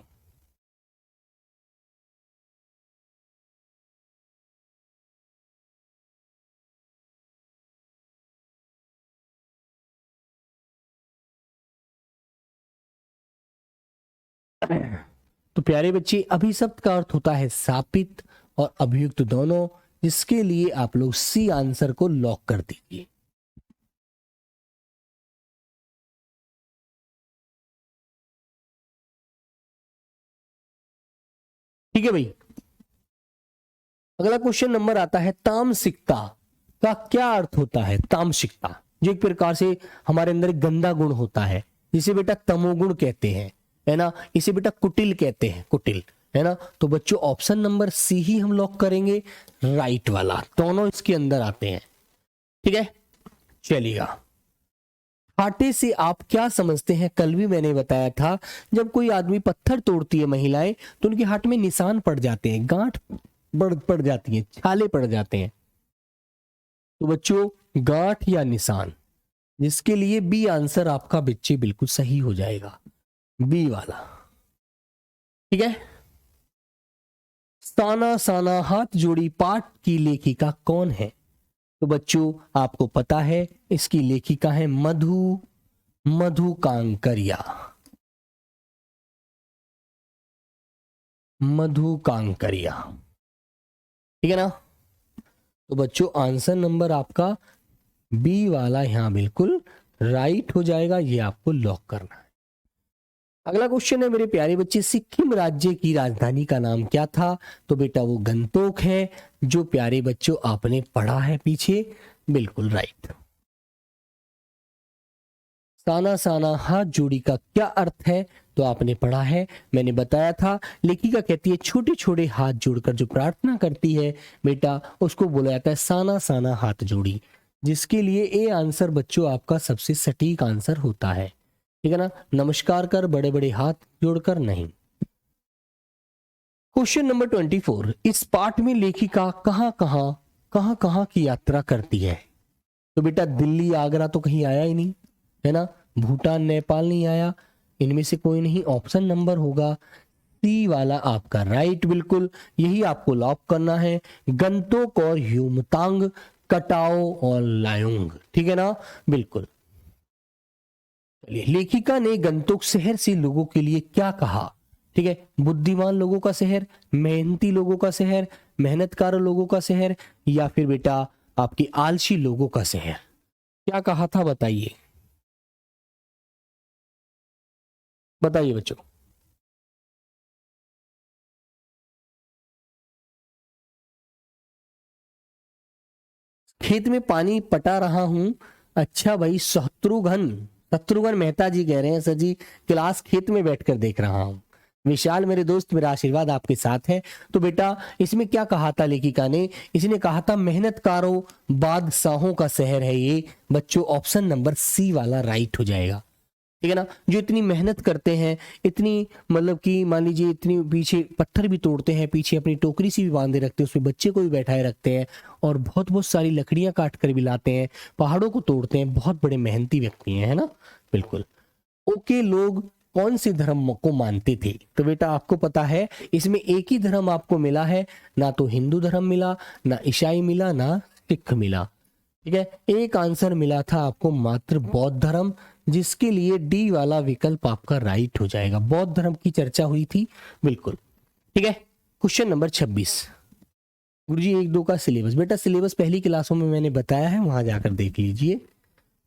तो प्यारे बच्चे अभिशप्त का अर्थ होता है शापित और अभियुक्त दोनों, जिसके लिए आप लोग सी आंसर को लॉक कर दीजिए। ठीक है भाई, अगला क्वेश्चन नंबर आता है तामसिकता का क्या अर्थ होता है? तामसिकता जो एक प्रकार से हमारे अंदर एक गंदा गुण होता है, जिसे बेटा तमोगुण कहते हैं, है ना, इसे बेटा कुटिल कहते हैं, कुटिल, है ना। तो बच्चों ऑप्शन नंबर सी ही हम लॉक करेंगे, राइट वाला, दोनों इसके अंदर आते हैं। ठीक है, चलिएगा। हाटे से आप क्या समझते हैं? कल भी मैंने बताया था, जब कोई आदमी पत्थर तोड़ती है महिलाएं, तो उनके हाथ में निशान पड़ जाते हैं, गांठ पड़ जाती है, छाले पड़ जाते हैं। तो बच्चों गांठ या निशान, जिसके लिए बी आंसर आपका बच्चे बिल्कुल सही हो जाएगा, बी वाला। ठीक है, साना साना हाथ जोड़ी पाठ की लेखिका कौन है? तो बच्चों आपको पता है, इसकी लेखिका है मधु कांकरिया। मधु कांकरिया। ठीक है ना। तो बच्चों आंसर नंबर आपका बी वाला यहां बिल्कुल राइट हो जाएगा, ये आपको लॉक करना है। अगला क्वेश्चन है मेरे प्यारे बच्चे, सिक्किम राज्य की राजधानी का नाम क्या था? तो बेटा वो गंगटोक है, जो प्यारे बच्चों आपने पढ़ा है पीछे, बिल्कुल राइट। साना साना हाथ जोड़ी का क्या अर्थ है? तो आपने पढ़ा है, मैंने बताया था, लेखिका कहती है छोटे छोटे हाथ जोड़कर जो प्रार्थना करती है बेटा, उसको बोला जाता है साना साना हाथ जोड़ी, जिसके लिए ए आंसर बच्चों आपका सबसे सटीक आंसर होता है। ठीक है ना, नमस्कार कर बड़े बड़े हाथ जोड़कर नहीं। क्वेश्चन नंबर 24, इस पाठ में लेखिका कहां कहां की यात्रा करती है? तो बेटा दिल्ली आगरा तो कहीं आया ही नहीं, है ना, भूटान नेपाल नहीं आया, इनमें से कोई नहीं, ऑप्शन नंबर होगा सी वाला आपका राइट, बिल्कुल यही आपको लॉक करना है, गंतोक और ह्यूमतांग, कटाओ और लायोंग, ठीक है ना, बिल्कुल। चलिए, लेखिका ने गंतोक शहर से लोगों के लिए क्या कहा, ठीक है, बुद्धिमान लोगों का शहर, मेहनती लोगों का शहर, मेहनतकार लोगों का शहर, या फिर बेटा आपकी आलसी लोगों का शहर, क्या कहा था बताइए, बताइए बच्चों। खेत में पानी पटा रहा हूं, अच्छा भाई, शत्रुघ्न मेहता जी कह रहे हैं सर जी, क्लास खेत में बैठकर देख रहा हूं। विशाल मेरे दोस्त, मेरा आशीर्वाद आपके साथ है। तो बेटा इसमें क्या कहा था लेखिका ने, इसने कहा था मेहनतकारों बादशाहों का शहर है ये, बच्चों ऑप्शन नंबर सी वाला राइट हो जाएगा, ठीक है ना, जो इतनी मेहनत करते हैं, इतनी मतलब कि मान लीजिए इतनी पीछे पत्थर भी तोड़ते हैं, पीछे अपनी टोकरी सी भी बांधे रखते हैं, उसमें बच्चे को भी बैठाए रखते हैं, और बहुत बहुत सारी लकड़ियां काट कर भी लाते हैं, पहाड़ों को तोड़ते हैं, बहुत बड़े मेहनती व्यक्ति हैं, है ना, बिल्कुल। ओके, लोग कौन से धर्म को मानते थे, तो बेटा आपको पता है इसमें एक ही धर्म आपको मिला है, ना तो हिंदू धर्म मिला, ना ईसाई मिला, ना सिख मिला, ठीक है, एक आंसर मिला था आपको मात्र बौद्ध धर्म, जिसके लिए डी वाला विकल्प आपका राइट हो जाएगा, बौद्ध धर्म की चर्चा हुई थी, बिल्कुल, ठीक है। क्वेश्चन नंबर 26, गुरुजी 1-2 का सिलेबस, बेटा सिलेबस पहली क्लासों में मैंने बताया है, वहां जाकर देख लीजिए,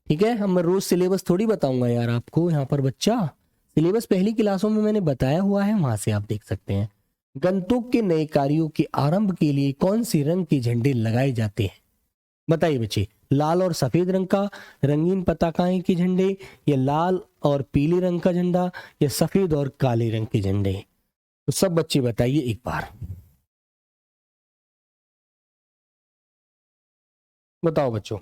ठीक है, हम रोज सिलेबस थोड़ी बताऊंगा यार आपको यहाँ पर बच्चा, सिलेबस पहली क्लासों में मैंने बताया हुआ है, वहां से आप देख सकते हैं। गंतोक के नए कार्यों के आरंभ के लिए कौन से रंग के झंडे लगाए जाते हैं, बताइए बच्चे, लाल और सफेद रंग का, रंगीन पताकाएं के झंडे, या लाल और पीले रंग का झंडा, या सफेद और काले रंग के झंडे, तो सब बच्चे बताइए एक बार, बताओ बच्चों।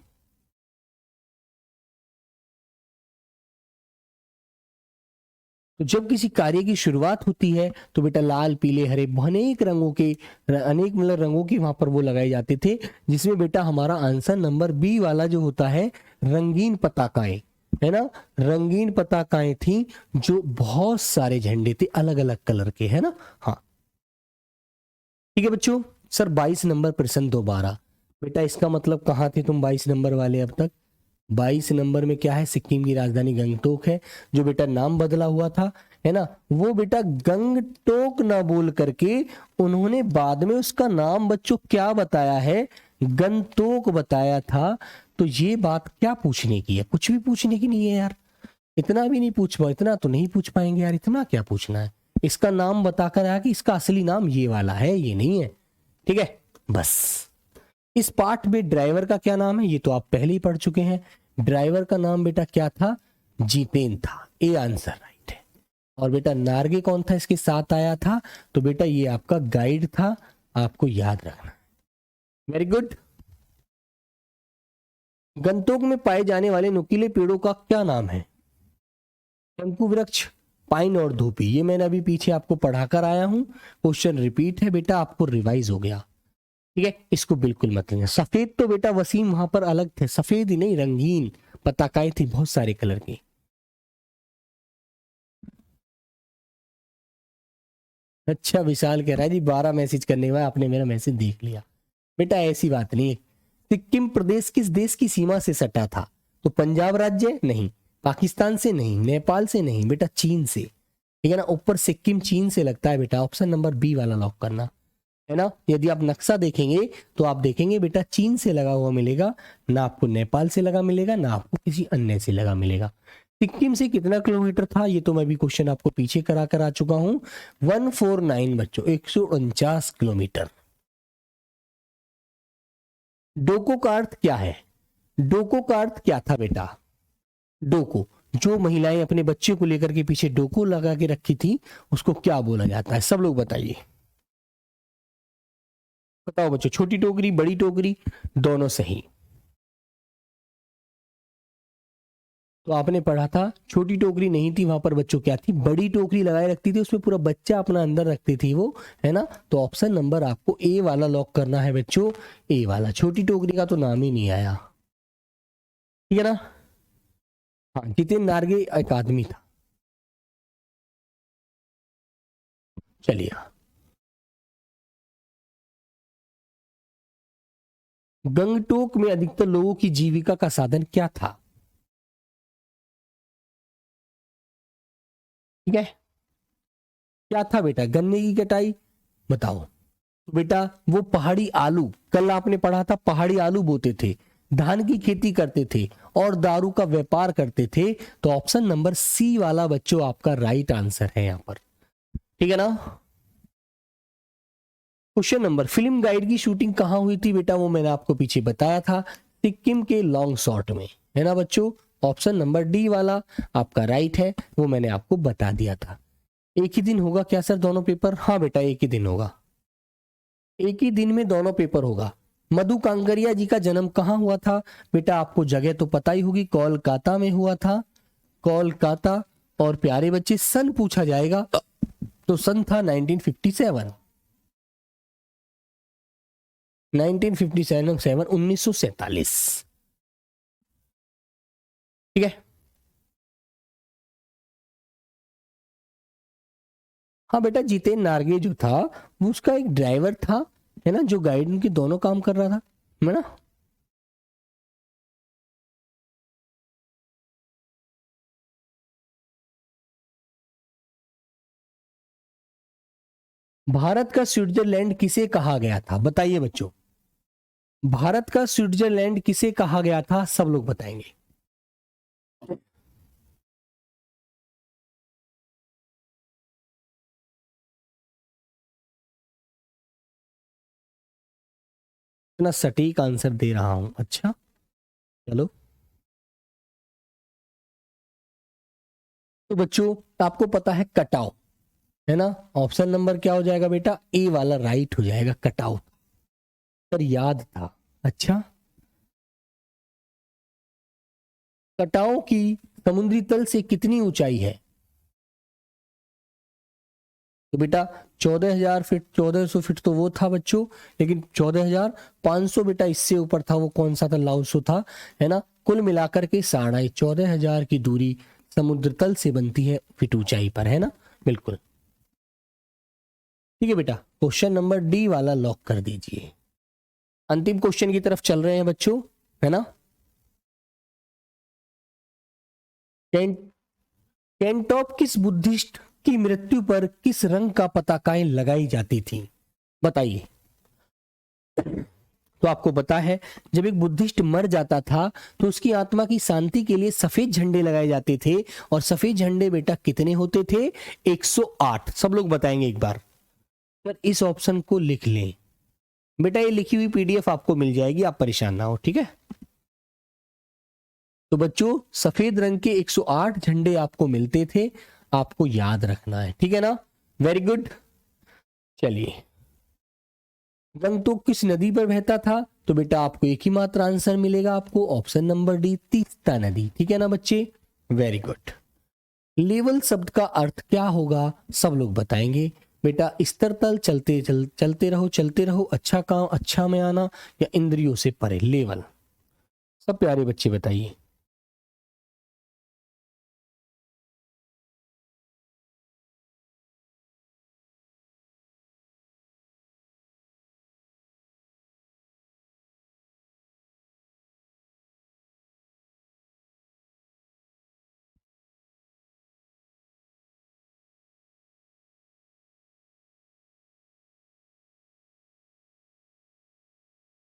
तो जब किसी कार्य की शुरुआत होती है तो बेटा लाल पीले हरे अनेक रंगों के, अनेक मतलब रंगों के वहां पर वो लगाए जाते थे, जिसमें बेटा हमारा आंसर नंबर बी वाला जो होता है, रंगीन पताकाएं, है ना, रंगीन पताकाएं थी, जो बहुत सारे झंडे थे अलग अलग कलर के, है ना, हाँ, ठीक है बच्चों। सर 22 नंबर प्रश्न दोबारा, बेटा इसका मतलब कहाँ थे तुम 22 नंबर वाले अब तक, 22 नंबर में क्या है, सिक्किम की राजधानी गंगटोक है, जो बेटा नाम बदला हुआ था, है ना, वो बेटा गंगटोक ना बोल करके उन्होंने बाद में उसका नाम बच्चों क्या बताया है, गंगटोक बताया था। तो ये बात क्या पूछने की है, कुछ भी पूछने की नहीं है यार, इतना भी नहीं पूछ पाए, इतना तो नहीं पूछ पाएंगे यार, इतना क्या पूछना है, इसका नाम बताकर आया कि इसका असली नाम ये वाला है, ये नहीं है, ठीक है, बस। इस पाठ में ड्राइवर का क्या नाम है, ये तो आप पहले ही पढ़ चुके हैं, ड्राइवर का नाम बेटा क्या था, जितेन था, ए आंसर राइट है। और बेटा नार्गे कौन था इसके साथ आया था, तो बेटा ये आपका गाइड था, आपको याद रखना, वेरी गुड। गंतोक में पाए जाने वाले नुकीले पेड़ों का क्या नाम है, शंकु वृक्ष, पाइन और धूपी, ये मैंने अभी पीछे आपको पढ़ाकर आया हूं, क्वेश्चन रिपीट है बेटा, आपको रिवाइज हो गया, ठीक है, इसको बिल्कुल मत लेना। सफेद तो बेटा वसीम वहां पर अलग थे, सफेद ही नहीं रंगीन पताकाएं थी बहुत सारे कलर की। अच्छा विशाल कह रहा है जी 12 मैसेज करने के बाद आपने मेरा मैसेज देख लिया, बेटा ऐसी बात नहीं है। सिक्किम प्रदेश किस देश की सीमा से सटा था, तो पंजाब राज्य नहीं, पाकिस्तान से नहीं, नेपाल से नहीं, बेटा चीन से, ठीक है ना, ऊपर सिक्किम चीन से लगता है बेटा, ऑप्शन नंबर बी वाला लॉक करना, है ना। यदि आप नक्शा देखेंगे तो आप देखेंगे बेटा चीन से लगा हुआ मिलेगा, ना आपको नेपाल से लगा मिलेगा, ना आपको किसी अन्य से लगा मिलेगा। सिक्किम से कितना किलोमीटर था, ये तो मैं भी क्वेश्चन आपको पीछे करा कर आ चुका हूं, 149 बच्चों, 149 किलोमीटर। डोको का अर्थ क्या है, डोको का अर्थ क्या था बेटा, डोको, जो महिलाएं अपने बच्चे को लेकर के पीछे डोको लगा के रखी थी, उसको क्या बोला जाता है, सब लोग बताइए, बताओ बच्चों, छोटी टोकरी बड़ी टोकरी, दोनों सही। तो आपने पढ़ा था छोटी टोकरी नहीं थी, वहां पर बच्चों क्या थी, बड़ी टोकरी लगाए रखती थी, उसमें पूरा बच्चा अपना अंदर रखती थी वो, है ना। तो ऑप्शन नंबर आपको ए वाला लॉक करना है बच्चों, ए वाला, छोटी टोकरी का तो नाम ही नहीं आया, ठीक है ना। हाँ, जितेन नार्गे एक आदमी था। चलिए, गंगटोक में अधिकतर लोगों की जीविका का साधन क्या था? ठीक है, क्या था बेटा? गन्ने की कटाई? बताओ। तो बेटा वो पहाड़ी आलू, कल आपने पढ़ा था, पहाड़ी आलू बोते थे, धान की खेती करते थे और दारू का व्यापार करते थे। तो ऑप्शन नंबर सी वाला बच्चों आपका राइट आंसर है यहां पर। ठीक है ना? क्वेश्चन नंबर, फिल्म गाइड की शूटिंग कहां हुई थी बेटा? वो मैंने आपको पीछे बताया था, सिक्किम के लॉन्ग शॉट में, है ना बच्चों? ऑप्शन नंबर डी वाला आपका राइट है, वो मैंने आपको बता दिया था। एक ही दिन होगा क्या सर दोनों पेपर? हाँ बेटा, एक ही दिन होगा, एक ही दिन में दोनों पेपर होगा। मधु कांकरिया जी का जन्म कहाँ हुआ था? बेटा आपको जगह तो पता ही होगी, कोलकाता में हुआ था, कोलकाता। और प्यारे बच्चे सन पूछा जाएगा तो सन था 1957, 1957, 1947। ठीक है। हाँ बेटा, जितेन नार्गे जो था वो उसका एक ड्राइवर था, है ना, जो गाइड उनके दोनों काम कर रहा था, है ना? भारत का स्विट्जरलैंड किसे कहा गया था? बताइए बच्चों, भारत का स्विट्जरलैंड किसे कहा गया था? सब लोग बताएंगे। इतना सटीक आंसर दे रहा हूं, अच्छा। चलो, तो बच्चों आपको पता है कटाव, है ना? ऑप्शन नंबर क्या हो जाएगा बेटा? ए वाला राइट हो जाएगा, कटाव पर याद था। अच्छा, कटाव की समुद्री तल से कितनी ऊंचाई है? तो बेटा 14,000 फीट, 1400 फीट तो वो था बच्चों, लेकिन 14,500 बेटा इससे ऊपर था, वो कौन सा था? लाओसो था, है ना? कुल मिलाकर के 14,500 की दूरी समुद्र तल से बनती है फीट ऊंचाई पर, है ना? बिल्कुल। ठीक है बेटा, क्वेश्चन नंबर डी वाला लॉक कर दीजिए। अंतिम क्वेश्चन की तरफ चल रहे हैं बच्चों, है ना? कैंट कैंटॉप किस बुद्धिस्ट की मृत्यु पर किस रंग का पताकाएं लगाई जाती थी? बताइए। तो आपको पता है, जब एक बुद्धिस्ट मर जाता था तो उसकी आत्मा की शांति के लिए सफेद झंडे लगाए जाते थे। और सफेद झंडे बेटा कितने होते थे? 108। सब लोग बताएंगे एक बार। पर इस ऑप्शन को लिख लें बेटा, ये लिखी हुई पीडीएफ आपको मिल जाएगी, आप परेशान ना हो, ठीक है? तो बच्चों सफेद रंग के 108 झंडे आपको मिलते थे, आपको याद रखना है, ठीक है ना? Very good. चलिए, गंगटोक किस नदी पर बहता था? तो बेटा आपको एक ही मात्र आंसर मिलेगा, आपको ऑप्शन नंबर डी, तीस्ता नदी। ठीक है ना बच्चे? Very good. लेवल शब्द का अर्थ क्या होगा? सब लोग बताएंगे। बेटा स्तर तल, चलते रहो, अच्छा काम अच्छा में आना, या इंद्रियों से परे, लेवल। सब प्यारे बच्चे बताइए।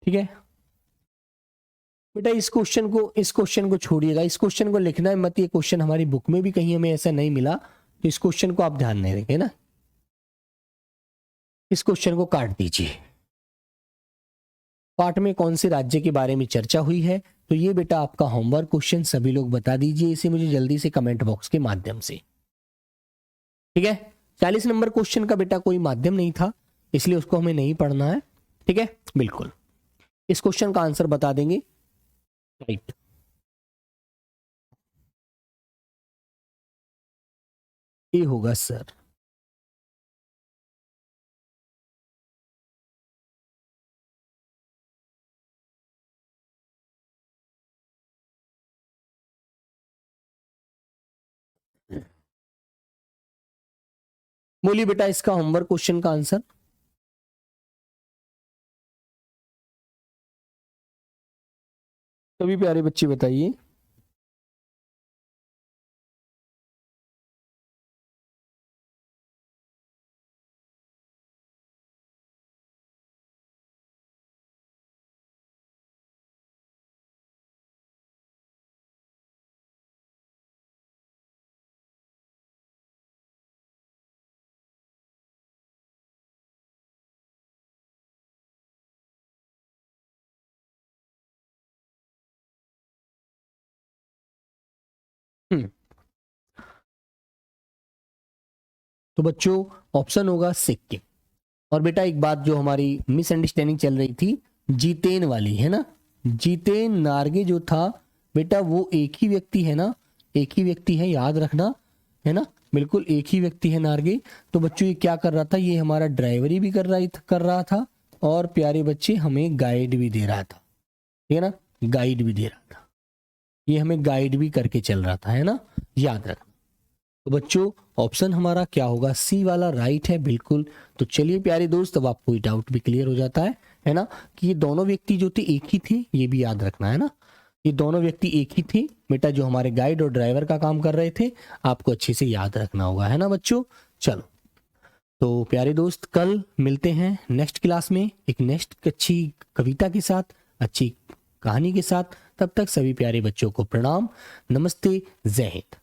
ठीक है बेटा, इस क्वेश्चन को छोड़िएगा, इस क्वेश्चन को लिखना है मत, ये क्वेश्चन हमारी बुक में भी कहीं हमें ऐसा नहीं मिला, तो इस क्वेश्चन को आप ध्यान नहीं रखें ना, इस क्वेश्चन को काट दीजिए। पाठ में कौन से राज्य के बारे में चर्चा हुई है? तो ये बेटा आपका होमवर्क क्वेश्चन, सभी लोग बता दीजिए इसे मुझे जल्दी से कमेंट बॉक्स के माध्यम से। ठीक है, 40 नंबर क्वेश्चन का बेटा कोई माध्यम नहीं था, इसलिए उसको हमें नहीं पढ़ना है। ठीक है, बिल्कुल। इस क्वेश्चन का आंसर बता देंगे, राइट? ये होगा सर। बोलिए बेटा इसका होमवर्क क्वेश्चन का आंसर। सभी प्यारे बच्चे बताइए। हम्म, तो बच्चों ऑप्शन होगा सिक्किम। और बेटा एक बात जो हमारी मिसअंडरस्टैंडिंग चल रही थी जीतेन वाली, है ना, जीतेन नार्गे जो था बेटा वो एक ही व्यक्ति है ना, एक ही व्यक्ति है, याद रखना, है ना, बिल्कुल एक ही व्यक्ति है नार्गे। तो बच्चों ये क्या कर रहा था, ये हमारा ड्राइवरी भी कर रहा था और प्यारे बच्चे हमें गाइड भी दे रहा था, ठीक है ना, गाइड भी दे रहा था, ये हमें गाइड भी करके चल रहा था, है ना, याद रखना। तो बच्चों ऑप्शन हमारा क्या होगा, सी वाला राइट है बिल्कुल। तो चलिए प्यारे दोस्त अब आपको ये डाउट भी क्लियर हो जाता है ना, कि ये दोनों व्यक्ति जो थे एक ही थे, ये भी याद रखना, है ना, ये दोनों व्यक्ति एक ही थे बेटा, जो हमारे गाइड और ड्राइवर का काम कर रहे थे, आपको अच्छे से याद रखना होगा, है ना बच्चों। चलो तो प्यारे दोस्त कल मिलते हैं नेक्स्ट क्लास में एक नेक्स्ट अच्छी कविता के साथ, अच्छी कहानी के साथ। तब तक सभी प्यारे बच्चों को प्रणाम, नमस्ते, जय हिंद।